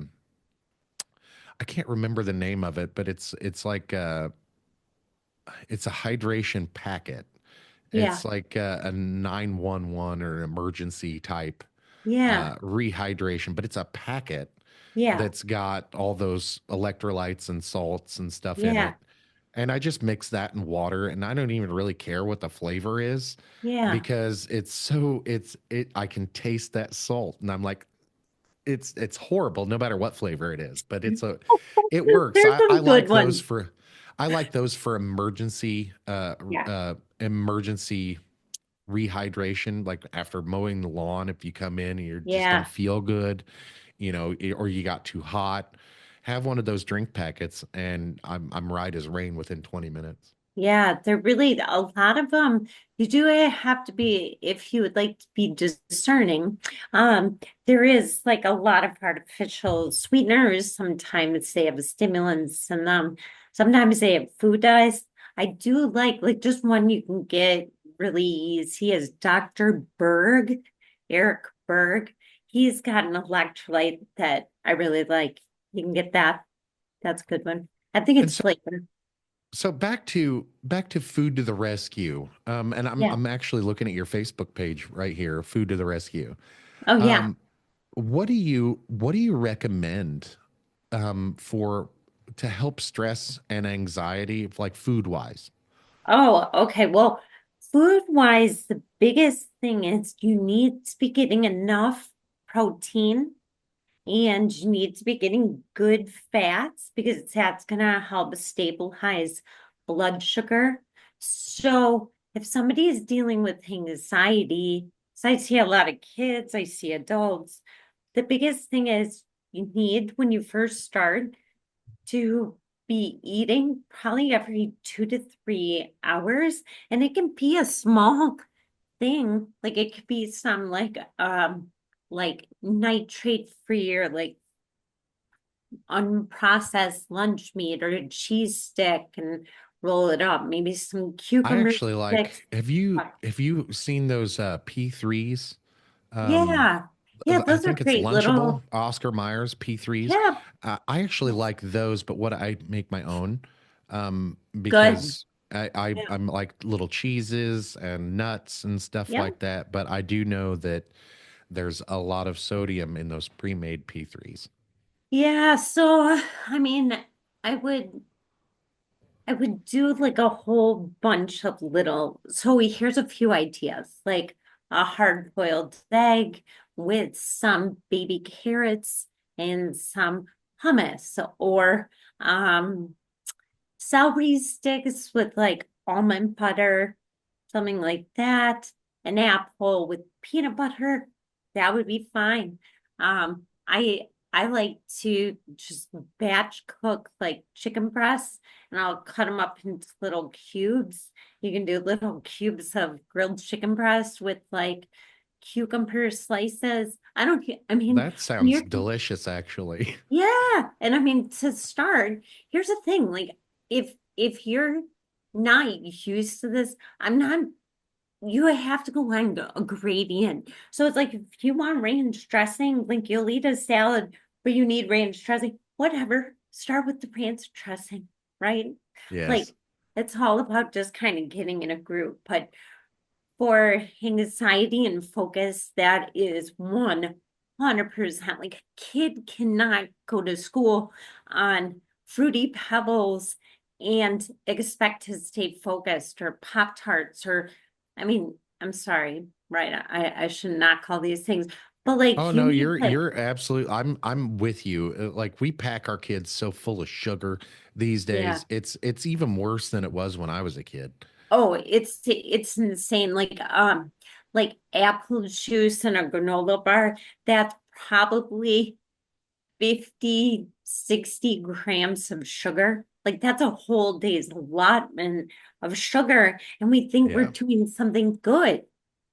can't remember the name of it, but it's like it's a hydration packet. Yeah, It's like a 911 or an emergency type yeah, rehydration, but it's a packet yeah, that's got all those electrolytes and salts and stuff in yeah, it. And I just mix that in water and I don't even really care what the flavor is yeah. because I can taste that salt and I'm like, it's horrible no matter what flavor it is, but it works. There's I some good like ones. those for emergency Yeah. emergency rehydration, like after mowing the lawn. If you come in and you just don't Yeah. feel good, or you got too hot, have one of those drink packets, and I'm right as rain within 20 minutes. Yeah, they're really a lot of them. You do have to be, if you would like to be discerning. There is like a lot of artificial sweeteners. Sometimes they have stimulants in them. Sometimes they have food dyes. I do like just one you can get really easy is Dr. Berg, Eric Berg. He's got an electrolyte that I really like. You can get that. That's a good one. I think And it's flavor. so back to food to the rescue. And I'm Yeah. I'm actually looking at your Facebook page right here, Food to the Rescue. Oh yeah. Um, what do you recommend for to help stress and anxiety, like food wise? Oh, okay. Well, food wise, the biggest thing is you need to be getting enough protein and you need to be getting good fats because that's going to help stabilize blood sugar. So, if somebody is dealing with anxiety, so I see a lot of kids, I see adults, the biggest thing is you need when you first start to be eating probably every 2 to 3 hours. And it can be a small thing. Like it could be some like nitrate free or like unprocessed lunch meat or a cheese stick and roll it up. Maybe some I cucumber actually sticks. like, have you seen those P3s? Um, Yeah. Yeah, I those are think it's great Lunchable, little, Oscar Myers P3s. yeah, I actually like those, but what I make my own, good. because Yeah. I'm like little cheeses and nuts and stuff Yeah. like that. But I do know that there's a lot of sodium in those pre-made P3s. Yeah. So, I mean, I would I would do like a whole bunch of little. So here's a few ideas, like a hard-boiled egg with some baby carrots and some hummus, or celery sticks with like almond butter, something like that. An apple with peanut butter, that would be fine. I like to just batch cook like chicken breasts and I'll cut them up into little cubes. You can do little cubes of grilled chicken breast with like cucumber slices. I mean, That when sounds you're delicious, actually. yeah, and I mean to start, here's the thing, like if you're not used to this, I'm not you have to go on a gradient. So it's like if you want ranch dressing, like you'll eat a salad, but you need ranch dressing, whatever. Start with the ranch dressing, right? Like Yes. it's all about just kind of getting in a group. But for anxiety and focus, that is 100%. Like a kid cannot go to school on fruity pebbles and expect to stay focused or Pop Tarts or, I mean, I'm sorry, right? I should not call these things, but Oh like you no, need to, you're absolutely, I'm with you. Like we pack our kids so full of sugar these yeah. days. It's even worse than it was when I was a kid. Oh, it's insane. Like apple juice and a granola bar, that's probably 50, 60 grams of sugar. Like that's a whole day's allotment of sugar. And we think we're Yeah. doing something good,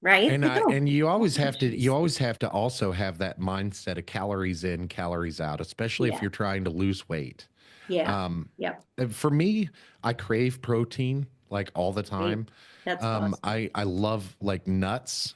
right? And Like, I oh, and you always apple have to you juice. always have to also have that mindset of calories in, calories out, especially if Yeah, you're trying to lose weight. yeah, Um, yep, for me, I crave protein like all the right. time. That's awesome. I love like nuts,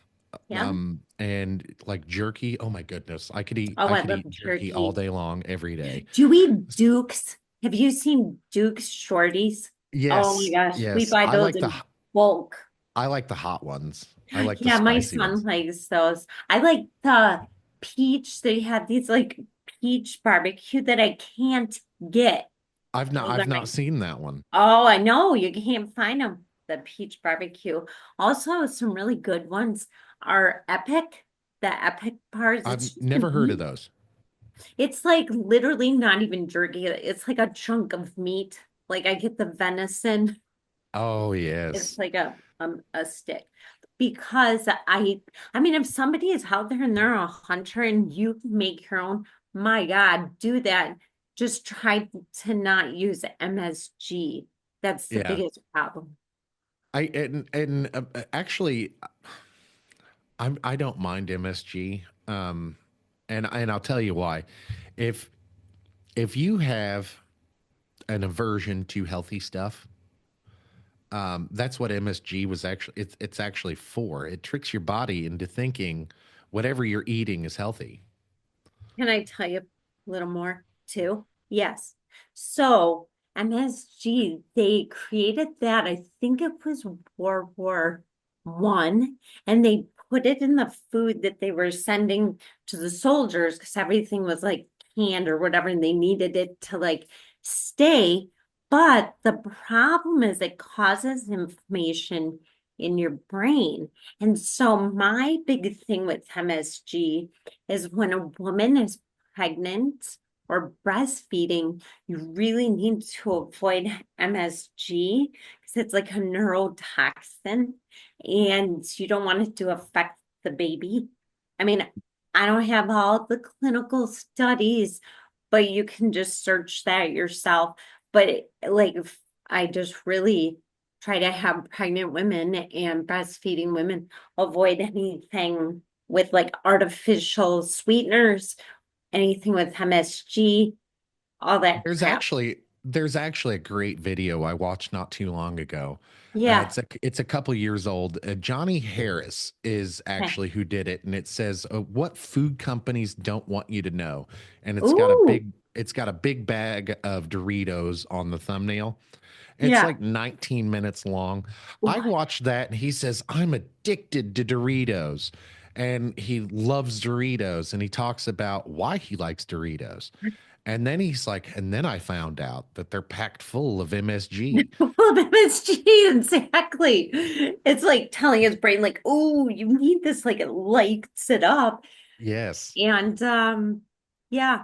Yeah. and like jerky. Oh my goodness, Oh, I I could love eat jerky all turkey. day long, every day. Do we Dukes? Have you seen Duke's shorties? Oh my Yes, gosh, we yes, buy those in bulk. I like the hot ones. I like the Yeah, my spicy son ones. likes those. I like the peach. They have these like peach barbecue that I can't get. Those are I've my, not seen that one. oh, I know you can't find them. The peach barbecue. Also, some really good ones are Epic. The Epic bars. It's I've just a never heard of meat. those. It's like literally not even jerky. It's like a chunk of meat. Like I get the venison. Oh, It's yes. like a stick. Because I mean, if somebody is out there and they're a hunter and you make your own, my God, do that. Just try to not use MSG. That's the Yeah. biggest problem. Actually, I don't mind MSG. And I'll tell you why. If if you have an aversion to healthy stuff, that's what MSG was actually. It's actually for. It tricks your body into thinking whatever you're eating is healthy. Can I tell you a little more too? Yes. So MSG, they created that. I think it was World War I, and they put it in the food that they were sending to the soldiers because everything was like canned or whatever, and they needed it to like stay. But the problem is it causes inflammation in your brain. And so my big thing with MSG is when a woman is pregnant or breastfeeding, you really need to avoid MSG because it's like a neurotoxin and you don't want it to affect the baby. I mean, I don't have all the clinical studies, but you can just search that yourself. But I just really try to have pregnant women and breastfeeding women avoid anything with like artificial sweeteners, anything with MSG, all that There's crap. actually there's actually a great video I watched not too long ago. Yeah. It's a couple years old. Johnny Harris is Okay. actually who did it, and it says what food companies don't want you to know, and Ooh. it's got a big bag of Doritos on the thumbnail. It's Yeah. like 19 minutes long. I Ooh. watched that, and he says I'm addicted to Doritos, and he loves Doritos, and he talks about why he likes Doritos. And then he's like, and then I found out that they're packed full of MSG. Well, MSG, exactly. It's like telling his brain, like, oh, you need this, like it lights it up. Yes. And yeah,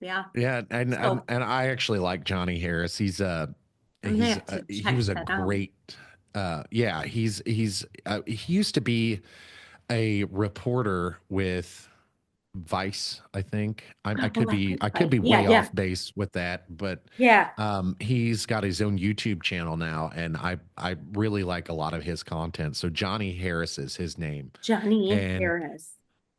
yeah. Yeah, So and I actually like Johnny Harris. I'm gonna have to He check was a that out. great yeah, he used to be a reporter with Vice, I think. Oh, I could I could fight. be Yeah, way yeah, off base with that, but yeah. he's got his own YouTube channel now, and I really like a lot of his content. So Johnny Harris is his name, Johnny and Harris.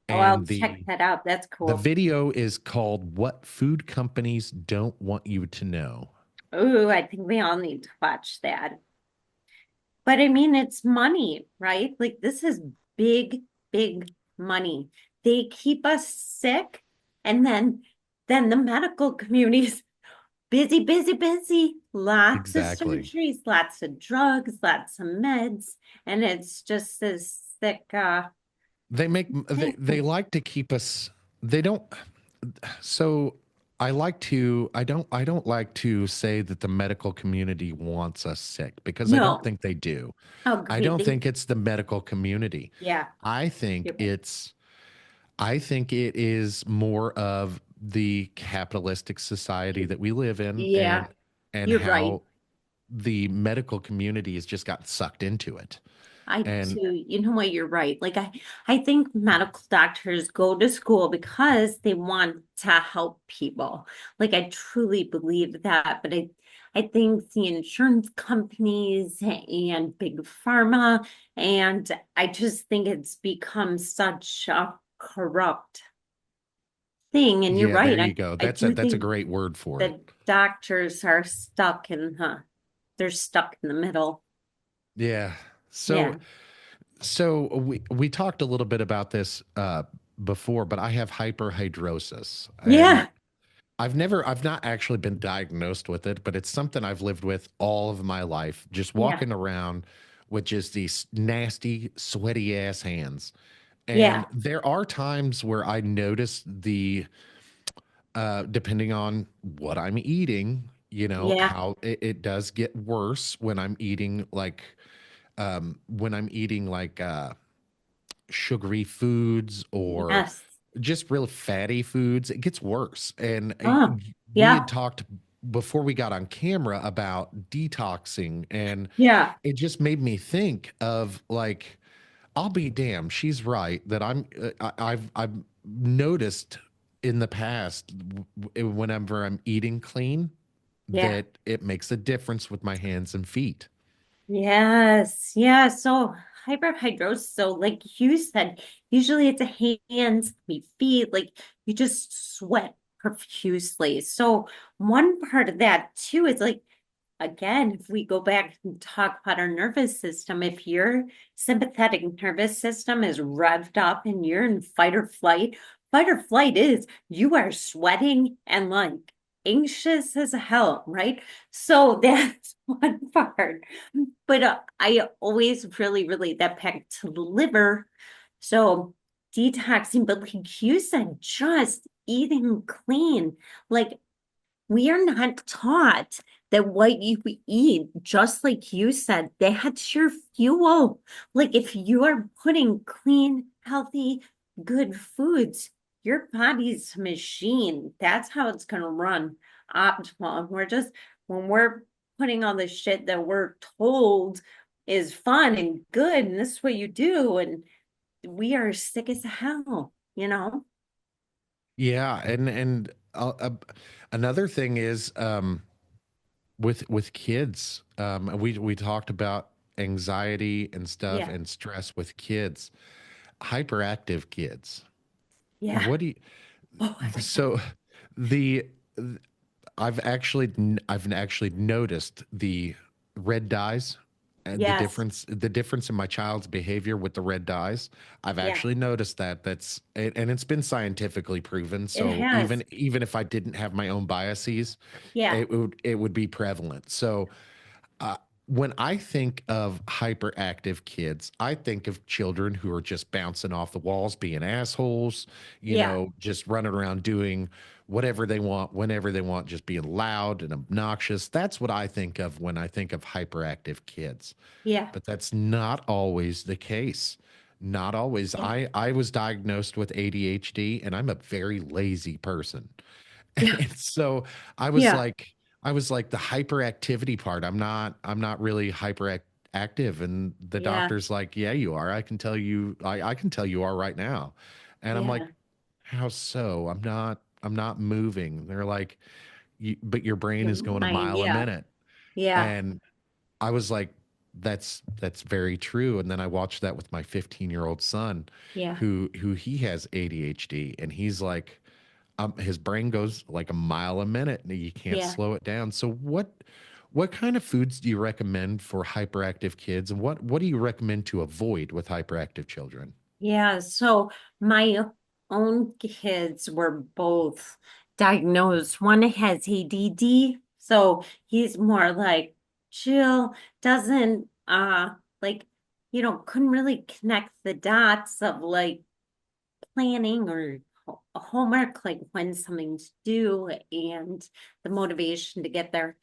Oh, I'll and check that out. That's the cool. video is called "What Food Companies Don't Want You to Know." Ooh, I think we all need to watch that. But I mean, it's money, right? Like this is big, big money. They keep us sick, and then the medical community's busy, busy, busy. Lots of Exactly. surgeries, lots of drugs, lots of meds, and it's just this sick They thing. like to keep us. They don't. So I don't like to say that the medical community wants us sick because I don't No, think they do. I agreed. don't think it's the medical community. Yeah, I think you're right. it's I think it is more of the capitalistic society that we live in, Yeah, and you're right. how the medical community has just got sucked into it. I And too, you know what, you're right. I think medical doctors go to school because they want to help people. Like I truly believe that, but I think the insurance companies and big pharma, and I just think it's become such a corrupt thing. And you're yeah, right. there you go. I do That's a think great word for it. that doctors are stuck in, they're stuck in the middle. Yeah. So Yeah. we talked a little bit about this before, but I have hyperhidrosis, and Yeah. I've not actually been diagnosed with it, but it's something I've lived with all of my life, just Yeah. walking around with just these nasty, sweaty ass hands. And Yeah. there are times where I notice depending on what I'm eating, you know, Yeah. how it does get worse when I'm eating when I'm eating like sugary foods or Yes. just real fatty foods, it gets worse. And Oh, we had yeah, talked before we got on camera about detoxing, and yeah, it just made me think of like, I'll be damned. She's right that I've noticed in the past whenever I'm eating clean yeah. that it makes a difference with my hands and feet. Yes, yeah. So hyperhidrosis, so like you said, usually it's a hands, maybe feet, like you just sweat profusely. So one part of that too is like, again, if we go back and talk about our nervous system, if your sympathetic nervous system is revved up and you're in fight or flight is you are sweating and like anxious as hell, right? So that's one part. But I always really relate that back to the liver. So detoxing, but like you said, just eating clean. Like we are not taught that what you eat, just like you said, that's your fuel. Like if you are putting clean, healthy, good foods, your body's a machine. That's how it's going to run optimal. And we're just, when we're putting all the shit that we're told is fun and good, and this is what you do, and we are sick as hell, you know? Yeah, and another thing is with kids, we talked about anxiety and stuff Yeah. and stress with kids, hyperactive kids. Yeah. What do you, Oh my God. so the I've actually noticed the red dyes and Yes. the difference in my child's behavior with the red dyes. I've Yeah. actually noticed that and it's been scientifically proven. It So has. even if I didn't have my own biases, Yeah. it would be prevalent. So uh, when I think of hyperactive kids, I think of children who are just bouncing off the walls, being assholes, Yeah. just running around doing whatever they want, whenever they want, just being loud and obnoxious. That's what I think of when I think of hyperactive kids. Yeah. But that's not always the case. Not always. Yeah. I was diagnosed with ADHD, and I'm a very lazy person. Yeah. And so I was Yeah. like, I was like the hyperactivity part. I'm not really active. And the Yeah. doctor's like, yeah, you are. I can tell you are right now. And I'm like, Yeah. how so? I'm not moving. They're like, but your brain Your is going a mind. mile a Yeah. minute. Yeah. And I was like, that's very true. And then I watched that with my 15-year-old son, Yeah. who he has ADHD, and he's like, his brain goes like a mile a minute, and you can't Yeah. slow it down. So what kind of foods do you recommend for hyperactive kids, and what do you recommend to avoid with hyperactive children? Yeah. So my own kids were both diagnosed. One has ADD, so he's more like chill, doesn't like, couldn't really connect the dots of like planning or homework, like when something's due and the motivation to get there.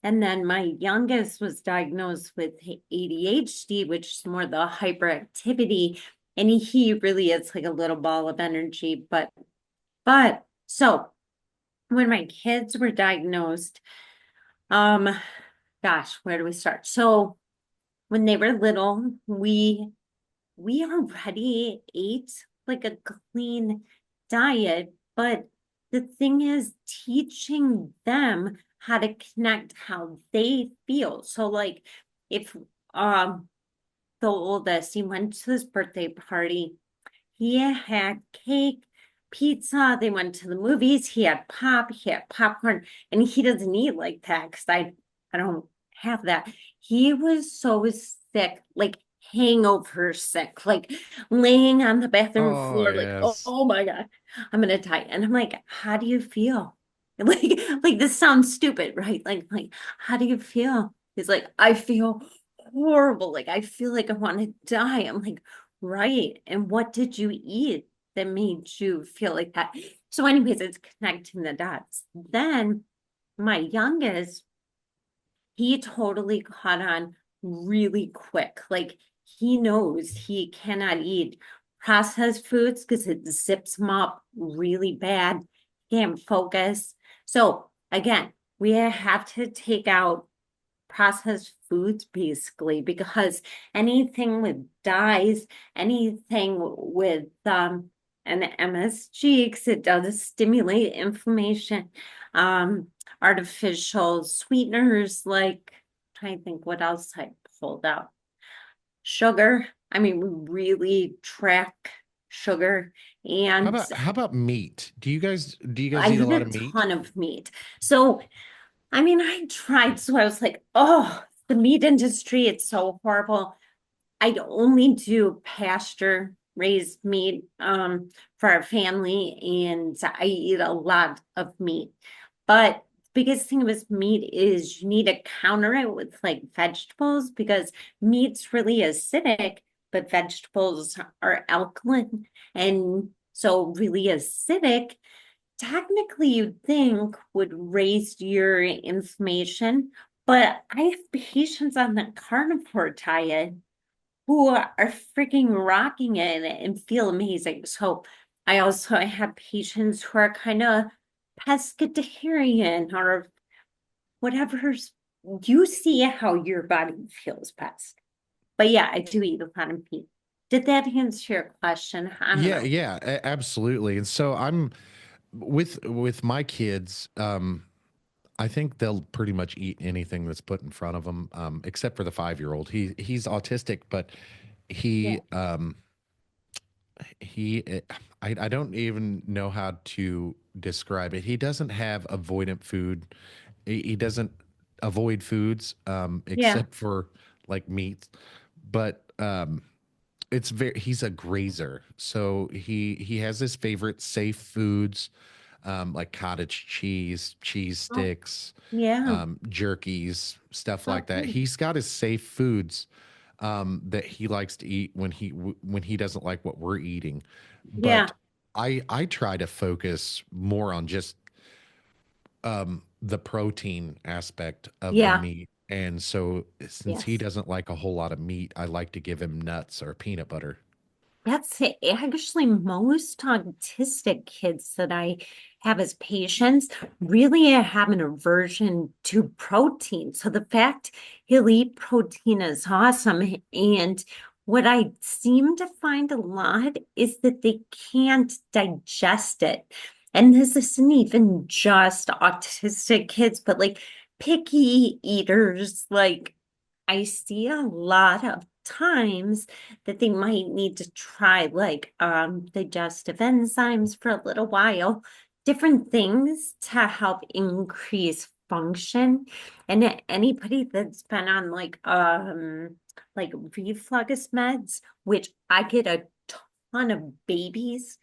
And then my youngest was diagnosed with ADHD, which is more the hyperactivity. And he really is like a little ball of energy. But so when my kids were diagnosed, um, gosh, where do we start? So when they were little, we already ate like a clean diet, but the thing is teaching them how to connect how they feel. So like if um the oldest, he went to his birthday party, he had cake, pizza, they went to the movies, he had pop, he had popcorn, and he doesn't eat like that because I don't have that. He was so sick, like hangover sick, like laying on the bathroom Oh, floor, like, oh, yes. oh my God, I'm gonna die. And I'm like, how do you feel? Like this sounds stupid, right? Like, how do you feel? He's like, I feel horrible. Like I feel like I want to die. I'm like, right. And what did you eat that made you feel like that? So, anyways, it's connecting the dots. Then my youngest, he totally caught on really quick. Like he knows he cannot eat processed foods because it zips them up really bad. Can't focus. So again, we have to take out processed foods basically because anything with dyes, anything with an MSG, because it does stimulate inflammation, um, artificial sweeteners like trying to think what else I pulled out. Sugar. I mean, we really track sugar and How about meat? Do you I guys eat a eat lot a of meat? ton of meat. So I mean, I tried, so I was like, oh, the meat industry, it's so horrible. I only do pasture raised meat for our family, and I eat a lot of meat. But the biggest thing with meat is you need to counter it with like vegetables because meat's really acidic, but vegetables are alkaline. And so really acidic technically you'd think would raise your inflammation, but I have patients on the carnivore diet who are freaking rocking it and feel amazing. So I also have patients who are kind of pescatarian or whatever's you see how your body feels best. But yeah, I do eat a lot of meat. Did that answer your question? I don't Yeah, know. yeah, absolutely. And so I'm with my kids. I think they'll pretty much eat anything that's put in front of them, except for the 5-year-old. He's autistic, but he Yeah. he I don't even know how to describe it. He doesn't have avoidant food. He doesn't avoid foods Yeah. except for like meat, but it's very he's a grazer. So he has his favorite safe foods, like cottage cheese, cheese Oh, sticks, yeah. jerkies, stuff like that. Okay. He's got his safe foods that he likes to eat when he doesn't like what we're eating. But Yeah. I try to focus more on just the protein aspect of the Yeah. meat. And so since he Yes. doesn't like a whole lot of meat, I like to give him nuts or peanut butter. That's it. Actually, most autistic kids that I have as patients really have an aversion to protein. So the fact he'll eat protein is awesome. And what I seem to find a lot is that they can't digest it. And this isn't even just autistic kids, but like picky eaters, like I see a lot of times that they might need to try like digestive enzymes for a little while, different things to help increase function. And anybody that's been on like reflux meds, which I get a ton of babies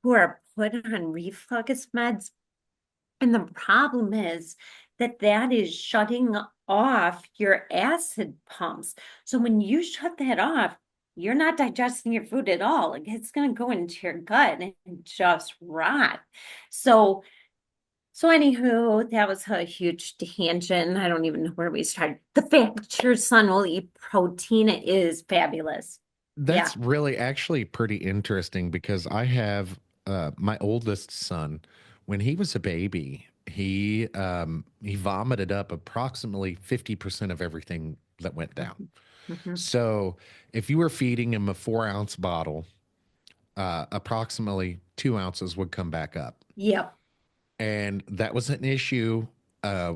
who are put on reflux meds and the problem is that that is shutting off your acid pumps. So when you shut that off, you're not digesting your food at all. Like it's going to go into your gut and just rot. So, so anywho, that was a huge tangent. I don't even know where we started. The fact that your son will eat protein is fabulous. Yeah. That's really actually pretty interesting because I have my oldest son, when he was a baby, he vomited up approximately 50% of everything that went down. Mhm. Mhm. So if you were feeding him a 4-ounce bottle, approximately 2 ounces would come back up. Yep. And that was an issue. Uh,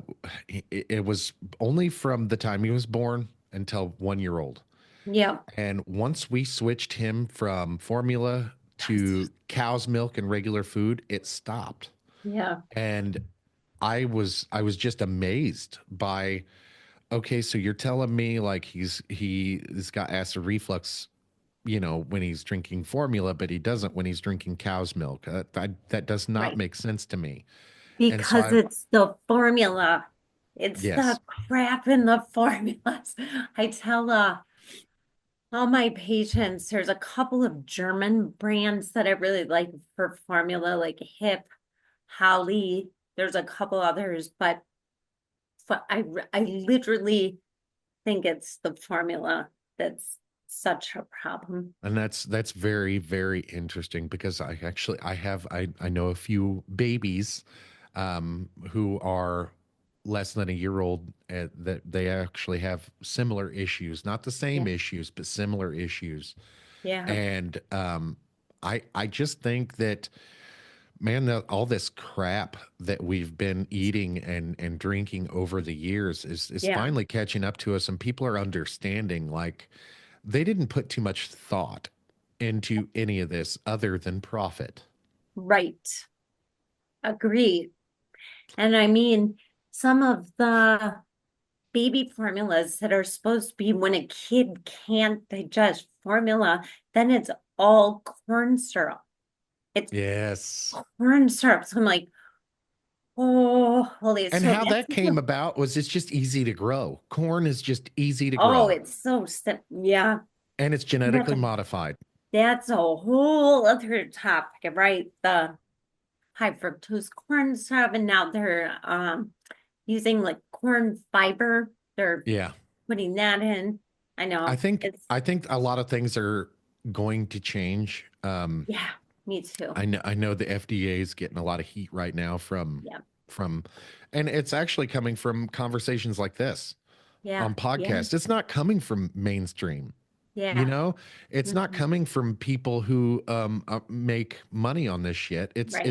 it was only from the time he was born until 1 year old. Yep. And once we switched him from formula to cow's milk and regular food, it stopped. Yeah. And I was just amazed by, okay, so you're telling me like he's got acid reflux, when he's drinking formula, but he doesn't when he's drinking cow's milk. That does not Right. make sense to me. And so Because I, it's the formula. It's yes, the crap in the formulas. I tell all my patients there's a couple of German brands that I really like for formula, like Hip, Holly. There's a couple others, but I literally think it's the formula that's. Such a problem. And that's very, very interesting because I know a few babies who are less than a year old that they actually have similar issues, not the Yeah. same issues, but similar issues. Yeah. And I just think that, man, all this crap that we've been eating and drinking over the years is Yeah. finally catching up to us, and people are understanding like they didn't put too much thought into any of this other than profit. Right. Agree. And I mean, some of the baby formulas that are supposed to be when a kid can't digest formula, then it's all corn syrup. It's Yes. corn syrup. So I'm like, oh, holy. And So how that's, that came about was it's just easy to grow. Corn is just easy to oh, grow, it's so, yeah. and it's That's genetically a, modified. that's a whole other topic, right? The high fructose corn syrup, and now they're using like corn fiber. They're Yeah. putting that in. I I know. think It's, I think a lot of things are going to change. yeah, me too. I know the FDA is getting a lot of heat right now Yeah. from, and it's actually coming from conversations like this Yeah. on Yeah. podcasts. It's not coming from mainstream. You Yeah. know, it's not Mhm. coming from people who make money on this shit. Right.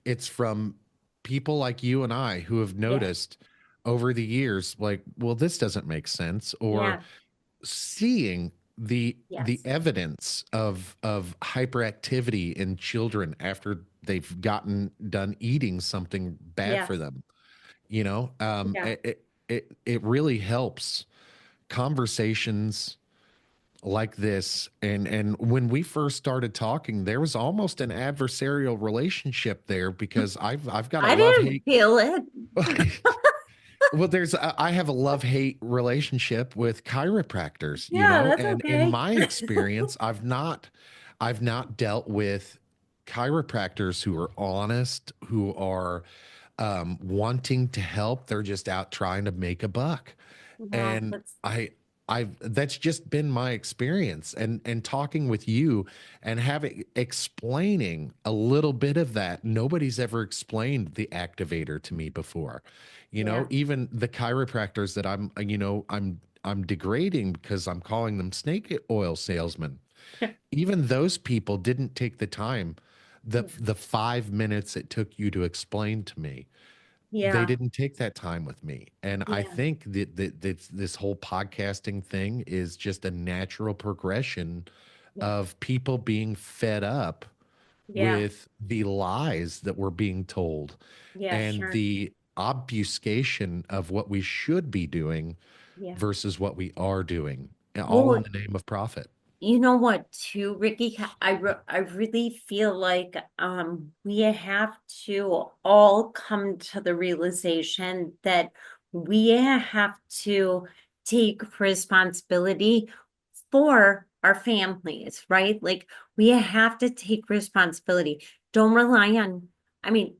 It's from people like you and I who have Yeah. noticed over the years, like, well, this doesn't make sense, or Yeah. seeing the Yes. evidence of hyperactivity in children after they've gotten done eating something bad for Yes. them. You know, Yeah. it really helps conversations like this. And when we first started talking, there was almost an adversarial relationship there because I've got a I love didn't hate. feel it. Well, I have a love hate relationship with chiropractors, you Yeah, know, that's and in okay. my experience, I've not dealt with chiropractors who are honest, who are wanting to help. They're just out trying to make a buck. Well, And that's, I've that's just been my experience, and talking with you and having explaining a little bit of that. Nobody's ever explained the activator to me before. You know, yeah. even the chiropractors that I'm degrading because I'm calling them snake oil salesmen. Even those people didn't take the time, the 5 minutes it took you to explain to me, they Yeah. didn't take that time with me. And I Yeah. think that this whole podcasting thing is just a natural progression Yeah. of people being fed up Yeah. with the lies that we're being told Yeah, and sure. the obfuscation of what we should be doing Yeah. versus what we are doing, all in Well, the name of profit. you know what, too, Ricky? I really feel like we have to all come to the realization that we have to take responsibility for our families, right? Like we have to take responsibility. Don't rely on, I mean,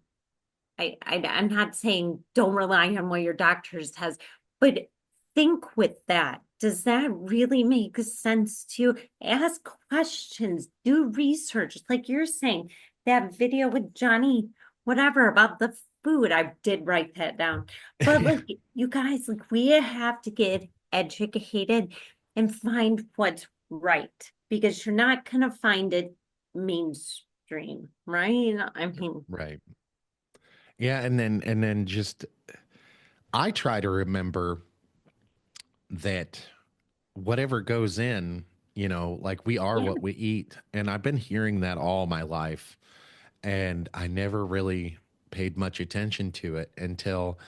I'm not saying don't rely on what your doctor says, but think with that. Does that really make sense to you? Ask questions, do research. Like you're saying, that video with Johnny, whatever about the food, I did write that down. But Yeah, like you guys, like we have to get educated and find what's right because you're not gonna find it mainstream, right? I mean, right. Yeah, and then just I try to remember that whatever goes in, like we are yeah, what we eat. And I've been hearing that all my life. And I never really paid much attention to it until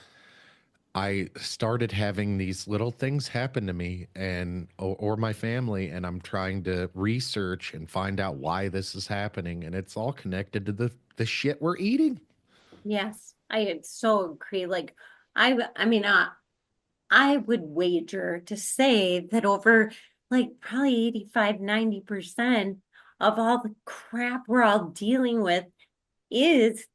I started having these little things happen to me or my family. And I'm trying to research and find out why this is happening. And it's all connected to the shit we're eating. yes, I so agree. Like, I mean, I would wager to say that over like probably 85, 90% of all the crap we're all dealing with is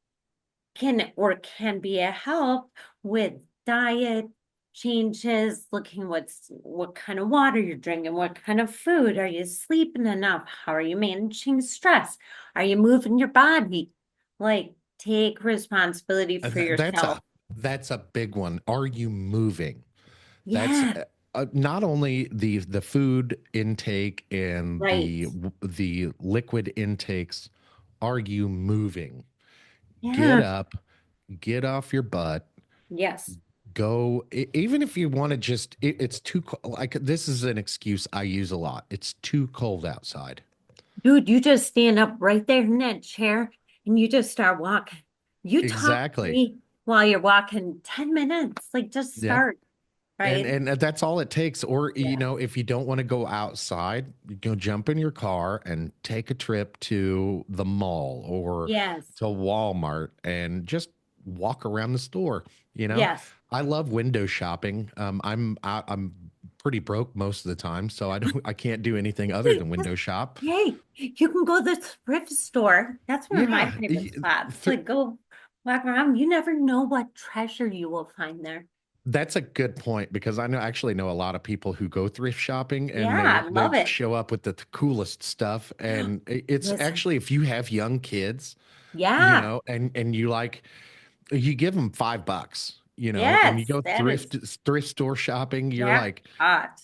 can be a help with diet, changes, looking what kind of water you're drinking, what kind of food, are you sleeping enough? How are you managing stress? Are you moving your body? Like take responsibility Uh, for th- That's yourself. a that's a big one. Are you moving? That's Yeah, not only the food intake and right. the liquid intakes. Are you moving? Get Yeah. up, get off your butt, Yes. go. Even if you want to just, it's too like this is an excuse I use a lot. It's too cold outside. Dude, you just stand up right there in that chair and you just start walking. You talk to Exactly. me while you're walking 10 minutes. Like just Yeah. start, right? And that's all it takes. Or, Yeah. if you don't want to go outside, you go jump in your car and take a trip to the mall or Yes. to Walmart and just walk around the store. You know, Yes. I love window shopping. I'm pretty broke most of the time, so I can't do anything other than window shop. Hey, you can go to the thrift store. That's one of my Yeah, favorite spots. Like go walk around. You never know what treasure you will find there. that's a good point because I actually know a lot of people who go thrift shopping and Yeah, I they love it. show up with the coolest stuff. And it's Listen. actually, if you have young kids, Yeah. and you give them $5, and you Yes, go that is thrift store shopping, you're like, jackpot.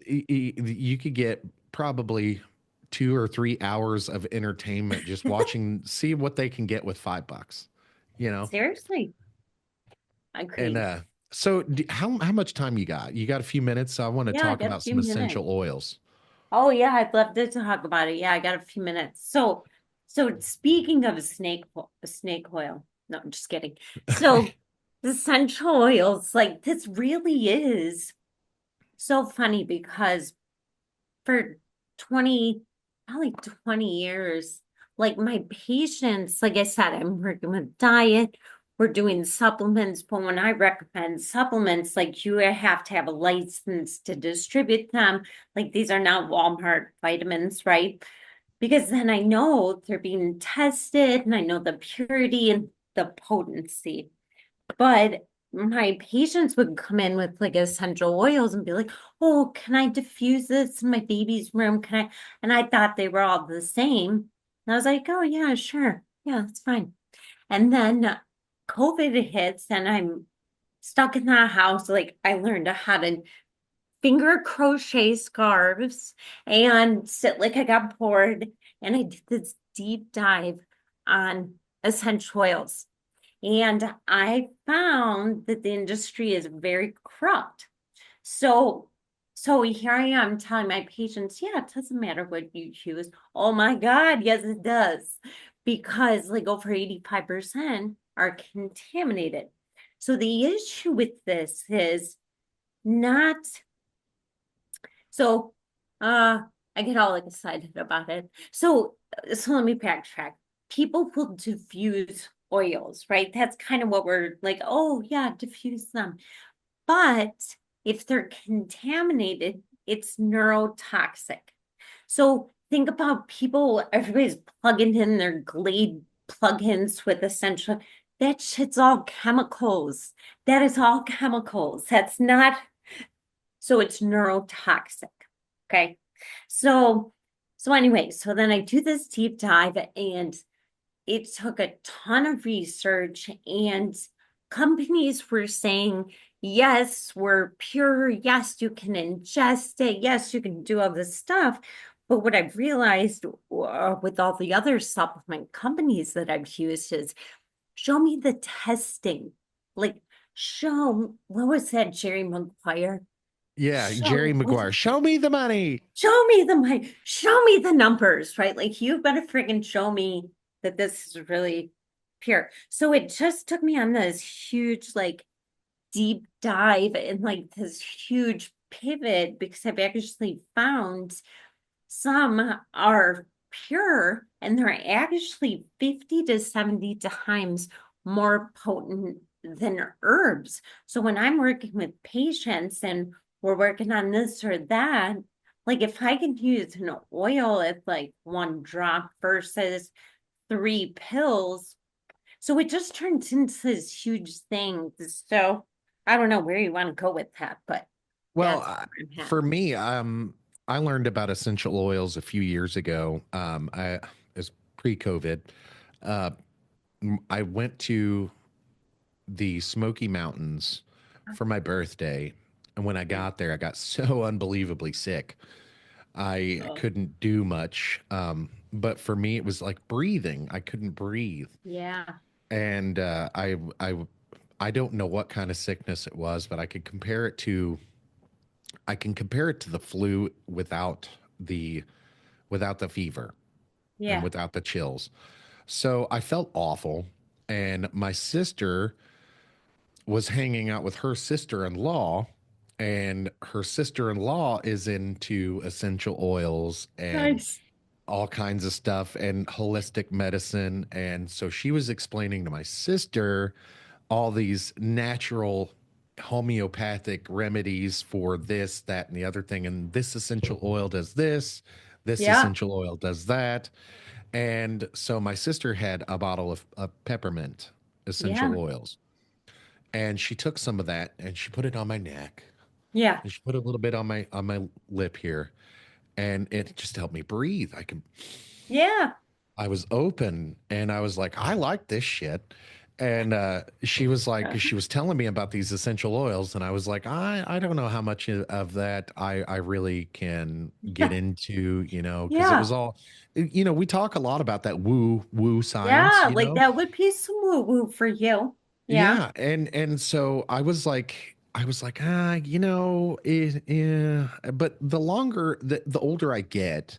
you could get probably 2 or 3 hours of entertainment just watching, see what they can get with $5, you know? Seriously. And Agreed. so how much time you got? You got a few minutes. So I want to Yeah, I talk got a about few some minutes. essential oils. Oh yeah, I'd love to talk about it. Yeah, I got a few minutes. So speaking of snake oil. No, I'm just kidding. So essential oils, like this really is so funny because for 20, probably 20 years, like my patients, like I said, I'm working with diet, we're doing supplements, but when I recommend supplements, like you have to have a license to distribute them. Like these are not Walmart vitamins, right? Because then I know they're being tested and I know the purity and the potency. But my patients would come in with like essential oils and be like, "Oh, can I diffuse this in my baby's room? Can I?" And I thought they were all the same. And I was like, "Oh, yeah, sure. Yeah, that's fine." And then COVID hits and I'm stuck in that house. Like I learned how to finger crochet scarves and sit like I got bored. And I did this deep dive on essential oils. And I found that the industry is very corrupt. So, so here I am telling my patients, yeah, it doesn't matter what you choose. Oh my God, yes, it does. Because like over 85% are contaminated. So the issue with this is not so I get all like excited about it. So let me backtrack. People will diffuse oils, right? That's kind of what we're like, oh yeah, diffuse them. But if they're contaminated, it's neurotoxic. So think about people, everybody's plugging in their Glade plugins with essential. That shit's all chemicals. That is all chemicals. That's not so it's neurotoxic. Okay. So, so anyway, so then I do this deep dive and it took a ton of research and companies were saying, yes, we're pure. Yes, you can ingest it. Yes, you can do all this stuff. But what I've realized with all the other supplement companies that I've used is show me the testing. Like, show, what was that, Jerry Maguire? Yeah, Jerry Maguire, show me the money. Show me the money, show me the numbers, right? Like you better friggin' show me that this is really pure. So it just took me on this huge, like deep dive and like this huge pivot because I've actually found some are pure and they're actually 50 to 70 times more potent than herbs. So when I'm working with patients and we're working on this or that, like if I can use an oil at like 1 drop versus 3 pills, so it just turns into this huge thing. So I don't know where you want to go with that, but Well, that's where I'm at. for me, I learned about essential oils a few years ago. I It's pre-COVID. Uh, I went to the Smoky Mountains for my birthday, and when I Yeah. got there, I got so unbelievably sick. I Oh, couldn't do much. But for me, it was like breathing. I couldn't breathe, yeah. and I don't know what kind of sickness it was, but I can compare it to the flu without the fever and Yeah. without the chills. So I felt awful, and my sister was hanging out with her sister-in-law, and her sister-in-law is into essential oils and Nice. all kinds of stuff and holistic medicine. And so she was explaining to my sister all these natural homeopathic remedies for this, that, and the other thing. And this essential oil does this Yeah. essential oil does that. And so my sister had a bottle of peppermint essential Yeah. oils. And she took some of that and she put it on my neck. Yeah. And she put a little bit on my lip here. And it just helped me breathe. Yeah. I was open and I was like, I like this shit. And she was like, she was telling me about these essential oils, and I was like, I don't know how much of that I really can get Yeah. into, because it was Yeah. all, we talk a lot about that woo science, Yeah. Like that would be some woo woo for you. Yeah. Yeah, and so I was like, yeah. But the older I get,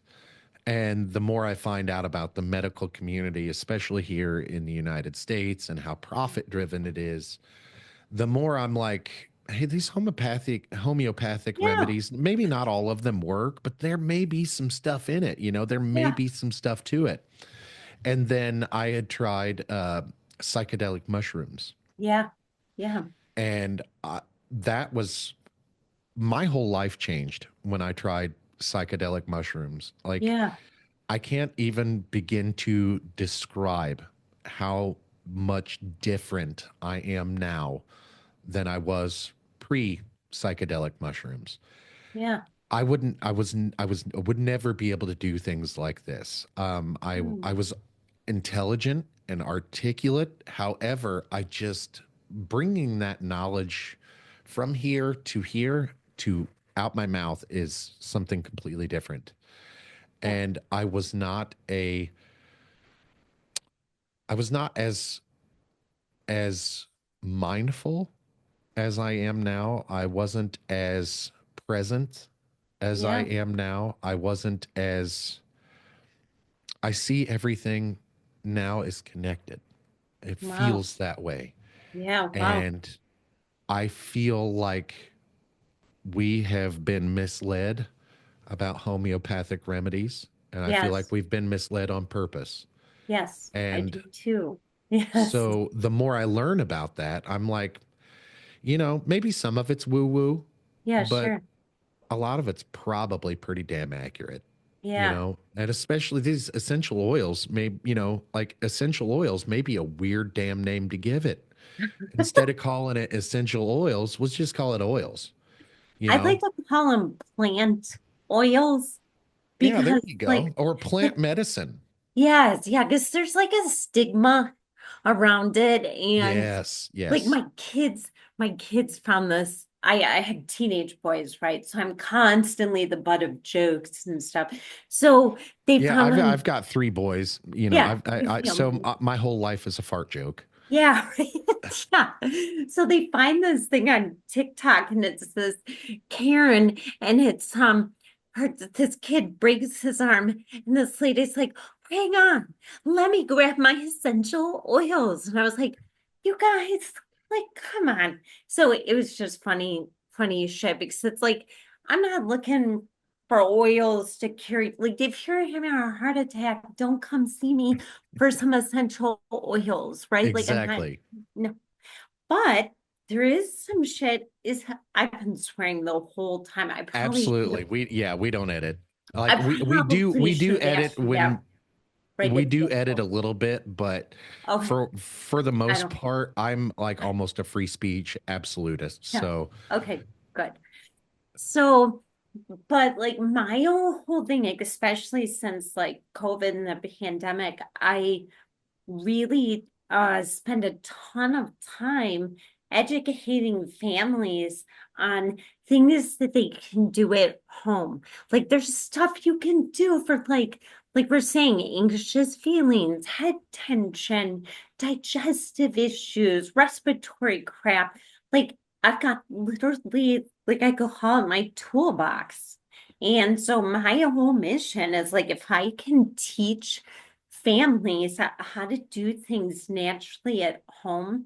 and the more I find out about the medical community, especially here in the United States, and how profit driven it is, the more I'm like, hey, these homeopathic Yeah. remedies, maybe not all of them work, but there may be some stuff in it. There may Yeah. be some stuff to it. And then I had tried psychedelic mushrooms, Yeah. Yeah. and that was my whole life changed when I tried psychedelic mushrooms. Like, Yeah. I can't even begin to describe how much different I am now than I was pre psychedelic mushrooms. Yeah. I wouldn't, I would never be able to do things like this. I Mm. was intelligent and articulate. However, I just bringing that knowledge from here to out my mouth is something completely different. Yeah. And I was not as mindful as I am now. I wasn't as present as I Yeah. am now. I see everything now is connected. It Wow. feels that way. Yeah. Wow. And I feel like we have been misled about homeopathic remedies. And I feel like Yes. we've been misled on purpose. Yes. I And do too. Yes. so the more I learn about that, I'm like, maybe some of it's woo woo, Yeah. but Sure. a lot of it's probably pretty damn accurate, Yeah. and especially these essential oils like essential oils may be a weird damn name to give it. Instead of calling it essential oils, let's just call it oils, you I'd like know? to call them plant oils Yeah, there because, you go. like, Or plant medicine. yes, yeah, because there's like a stigma around it. And Yes, like yes. my kids found this. I had teenage boys, right? So I'm constantly the butt of jokes and stuff. So they Yeah, found I've them, got three boys. yeah, So my whole life is a fart joke. yeah, right. Yeah. So they find this thing on TikTok and it's this Karen and it's this kid breaks his arm and this lady's like, hang on, let me grab my essential oils. And I was like, you guys, like, come on. So it was just funny shit because it's like I'm not looking for oils to cure. Like if you're having a heart attack, don't come see me for some essential oils, right? Like I'm not, Exactly. no, but there is some shit is I've been swearing the whole time. Absolutely. We don't edit. I Like we probably do should have edit asked you when that. right We at the do edit a get-go. little bit, but Okay. for the I most don't, part, I'm like almost a free speech absolutist. yeah. So Okay, good. So, but like my whole thing, like, especially since like COVID and the pandemic, I really spend a ton of time educating families on things that they can do at home. Like there's stuff you can do for like we're saying, anxious feelings, head tension, digestive issues, respiratory crap. Like I've got literally like I could call it my toolbox. And so my whole mission is like if I can teach families how to do things naturally at home,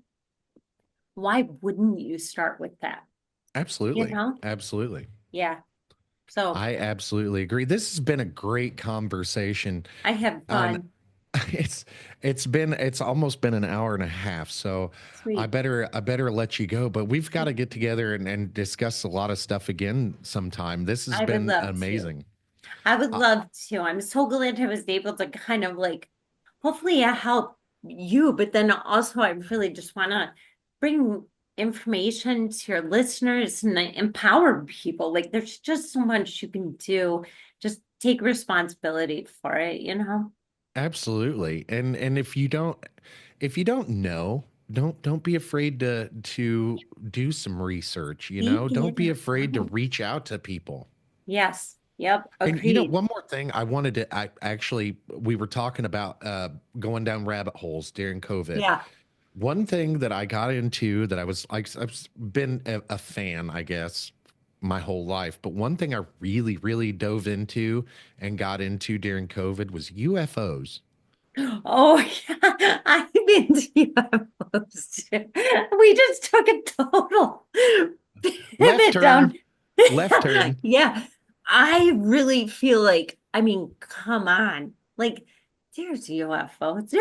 why wouldn't you start with that? You absolutely, know? absolutely. Yeah. So I absolutely agree. This has been a great conversation. I have And fun. it's it's almost been an hour and a half, so Sweet. I better let you go. But we've got to get together and discuss a lot of stuff again sometime. This has I would been love to. amazing. I would Uh, love to. I'm so glad I was able to kind of like, hopefully, help you, but then also, I really just want to bring information to your listeners and empower people. Like, there's just so much you can do. Just take responsibility for it, you know? Absolutely. And if you don't know, don't be afraid to do some research, you know? Seek Don't it be afraid to out. reach out to people. Yes. Yep. And you know, Agreed. one more thing I wanted to I actually we were talking about going down rabbit holes during COVID. Yeah. One thing that I got into that I was like I've been a fan, I guess, my whole life, but one thing I really really dove into and got into during COVID was UFOs. Oh, yeah. I've been to UFOs too. We just took a total Left pivot down. turn, left turn. Yeah. I really feel like, I mean, come on. Like, there's UFOs.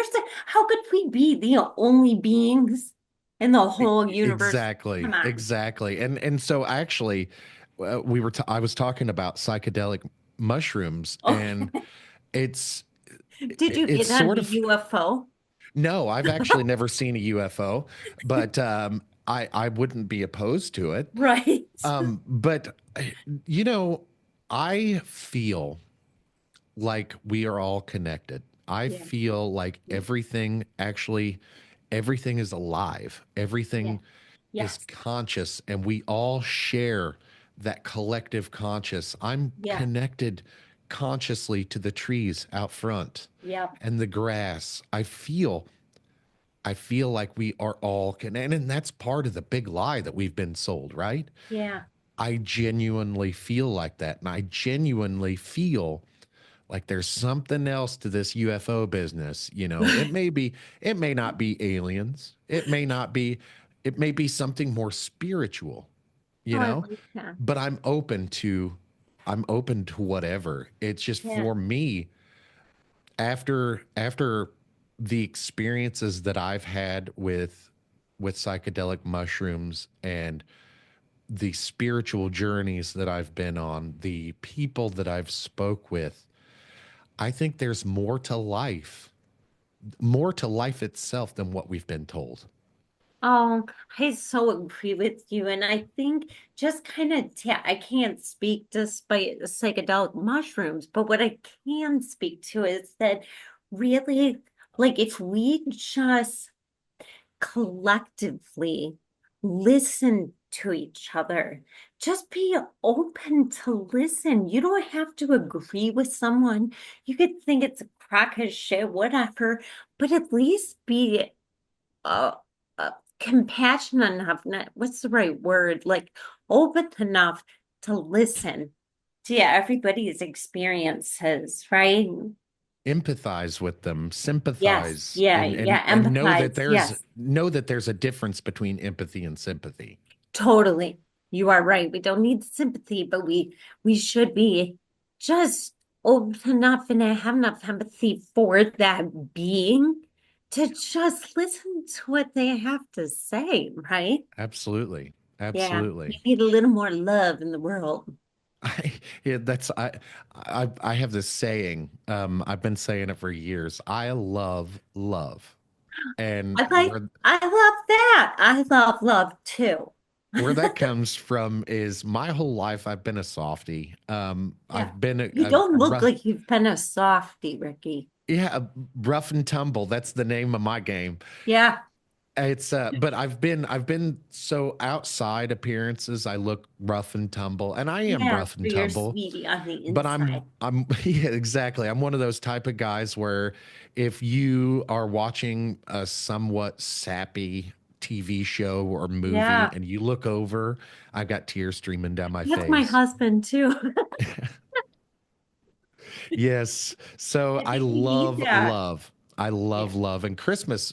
How could we be the only beings in the whole universe? Come Exactly, on. exactly. And so actually, we were I was talking about psychedelic mushrooms, Oh, and it's did you it's get on sort the of UFO? no, I've actually never seen a UFO, but I wouldn't be opposed to it. Right. But you know, I feel like we are all connected. I Yeah. feel like Yeah. everything is alive. Yeah. Everything is Yes. conscious, and we all share that collective conscious. I'm Yeah. connected consciously to the trees out front Yeah. and the grass. I feel like we are all connected, and that's part of the big lie that we've been sold, right? Yeah. I genuinely feel like that, and I genuinely feel like there's something else to this UFO business. You know, it may not be aliens. It may be something more spiritual, you Oh, I know, like that. but I'm open to whatever. It's just Yeah. for me, after the experiences that I've had with psychedelic mushrooms and the spiritual journeys that I've been on, the people that I've spoke with, I think there's more to life itself than what we've been told. Oh, I so agree with you. And I think just kind of, I can't speak despite the psychedelic mushrooms, but what I can speak to is that really, like, if we just collectively listen to each other, just be open to listen. You don't have to agree with someone. You could think it's a crock of shit, whatever, but at least be uh, uh, compassionate enough, what's the right word? Like open enough to listen to everybody's experiences, right? Empathize with them, Yes. sympathize, Yeah. Yeah. and Empathize. Yes. know that there's a difference between empathy and sympathy. Totally. You are right. We don't need sympathy, but we should be just open enough and have enough empathy for that being to just listen to what they have to say, right? Absolutely. Yeah, Absolutely. we need a little more love in the world. I, yeah, I have this saying. I've been saying it for years. I love love, and I love that. I love love too. where that comes from is my whole life I've been a softie. Yeah. I've been You a don't look rough, like you've been a softie, Ricky. yeah, a rough and tumble. That's the name of my game. Yeah. It's but I've been so outside appearances I look rough and tumble, and I am Yeah. rough and But you're tumble. sweetie on the But inside. I'm yeah, exactly. I'm one of those type of guys where if you are watching a somewhat sappy TV show or movie Yeah. and you look over, I've got tears streaming down my That's my face. husband too. Yes. So I I think we need love that. love. I Yeah. love love, and Christmas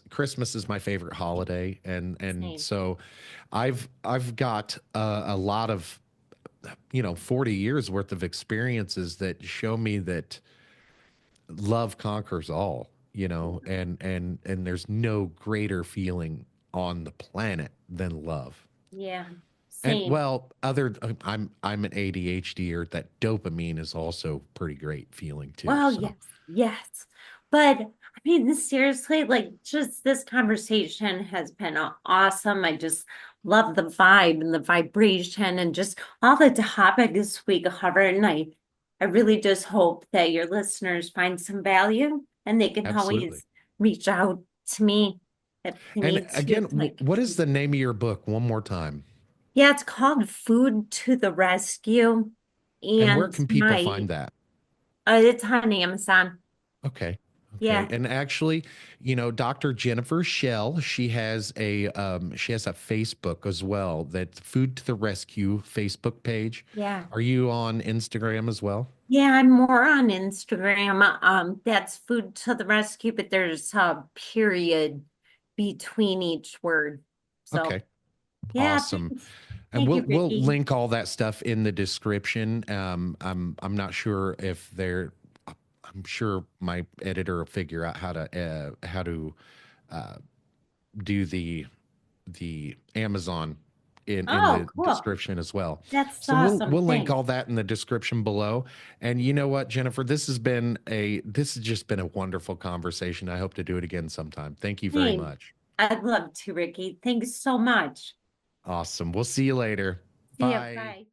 is my favorite holiday, and Same. so I've got a lot of 40 years worth of experiences that show me that love conquers all, and there's no greater feeling on the planet than love. Yeah. And Same. well, I'm an ADHDer. That dopamine is also pretty great feeling too. Well, So yes, yes. But I mean, seriously, like just this conversation has been awesome. I just love the vibe and the vibration and just all the topics we covered. And I really just hope that your listeners find some value and they can absolutely. always reach out to me if they And need to. again, Like, what is the name of your book? One more time. yeah, it's called Food to the Rescue. And where And can people my, find that? it's on Amazon. Okay. Okay. Yeah, And actually, Dr. Jennifer Shell, she has a Facebook as well, that Food to the Rescue Facebook page. yeah. Are you on Instagram as well? Yeah, I'm more on Instagram. That's Food to the Rescue, but there's a period between each word. So, Okay. yeah, Awesome. And thank you, we'll Ricky. link all that stuff in the description. I'm not sure if they're I'm sure my editor will figure out how to do the Amazon in Oh, the cool. description as well. That's So we'll awesome. we'll link Thanks. all that in the description below. And you know what, Jennifer, this has just been a wonderful conversation. I hope to do it again sometime. Thank you very Thanks. much. I'd love to, Ricky. Thanks so much. Awesome. We'll see you later. See ya. Bye. Bye.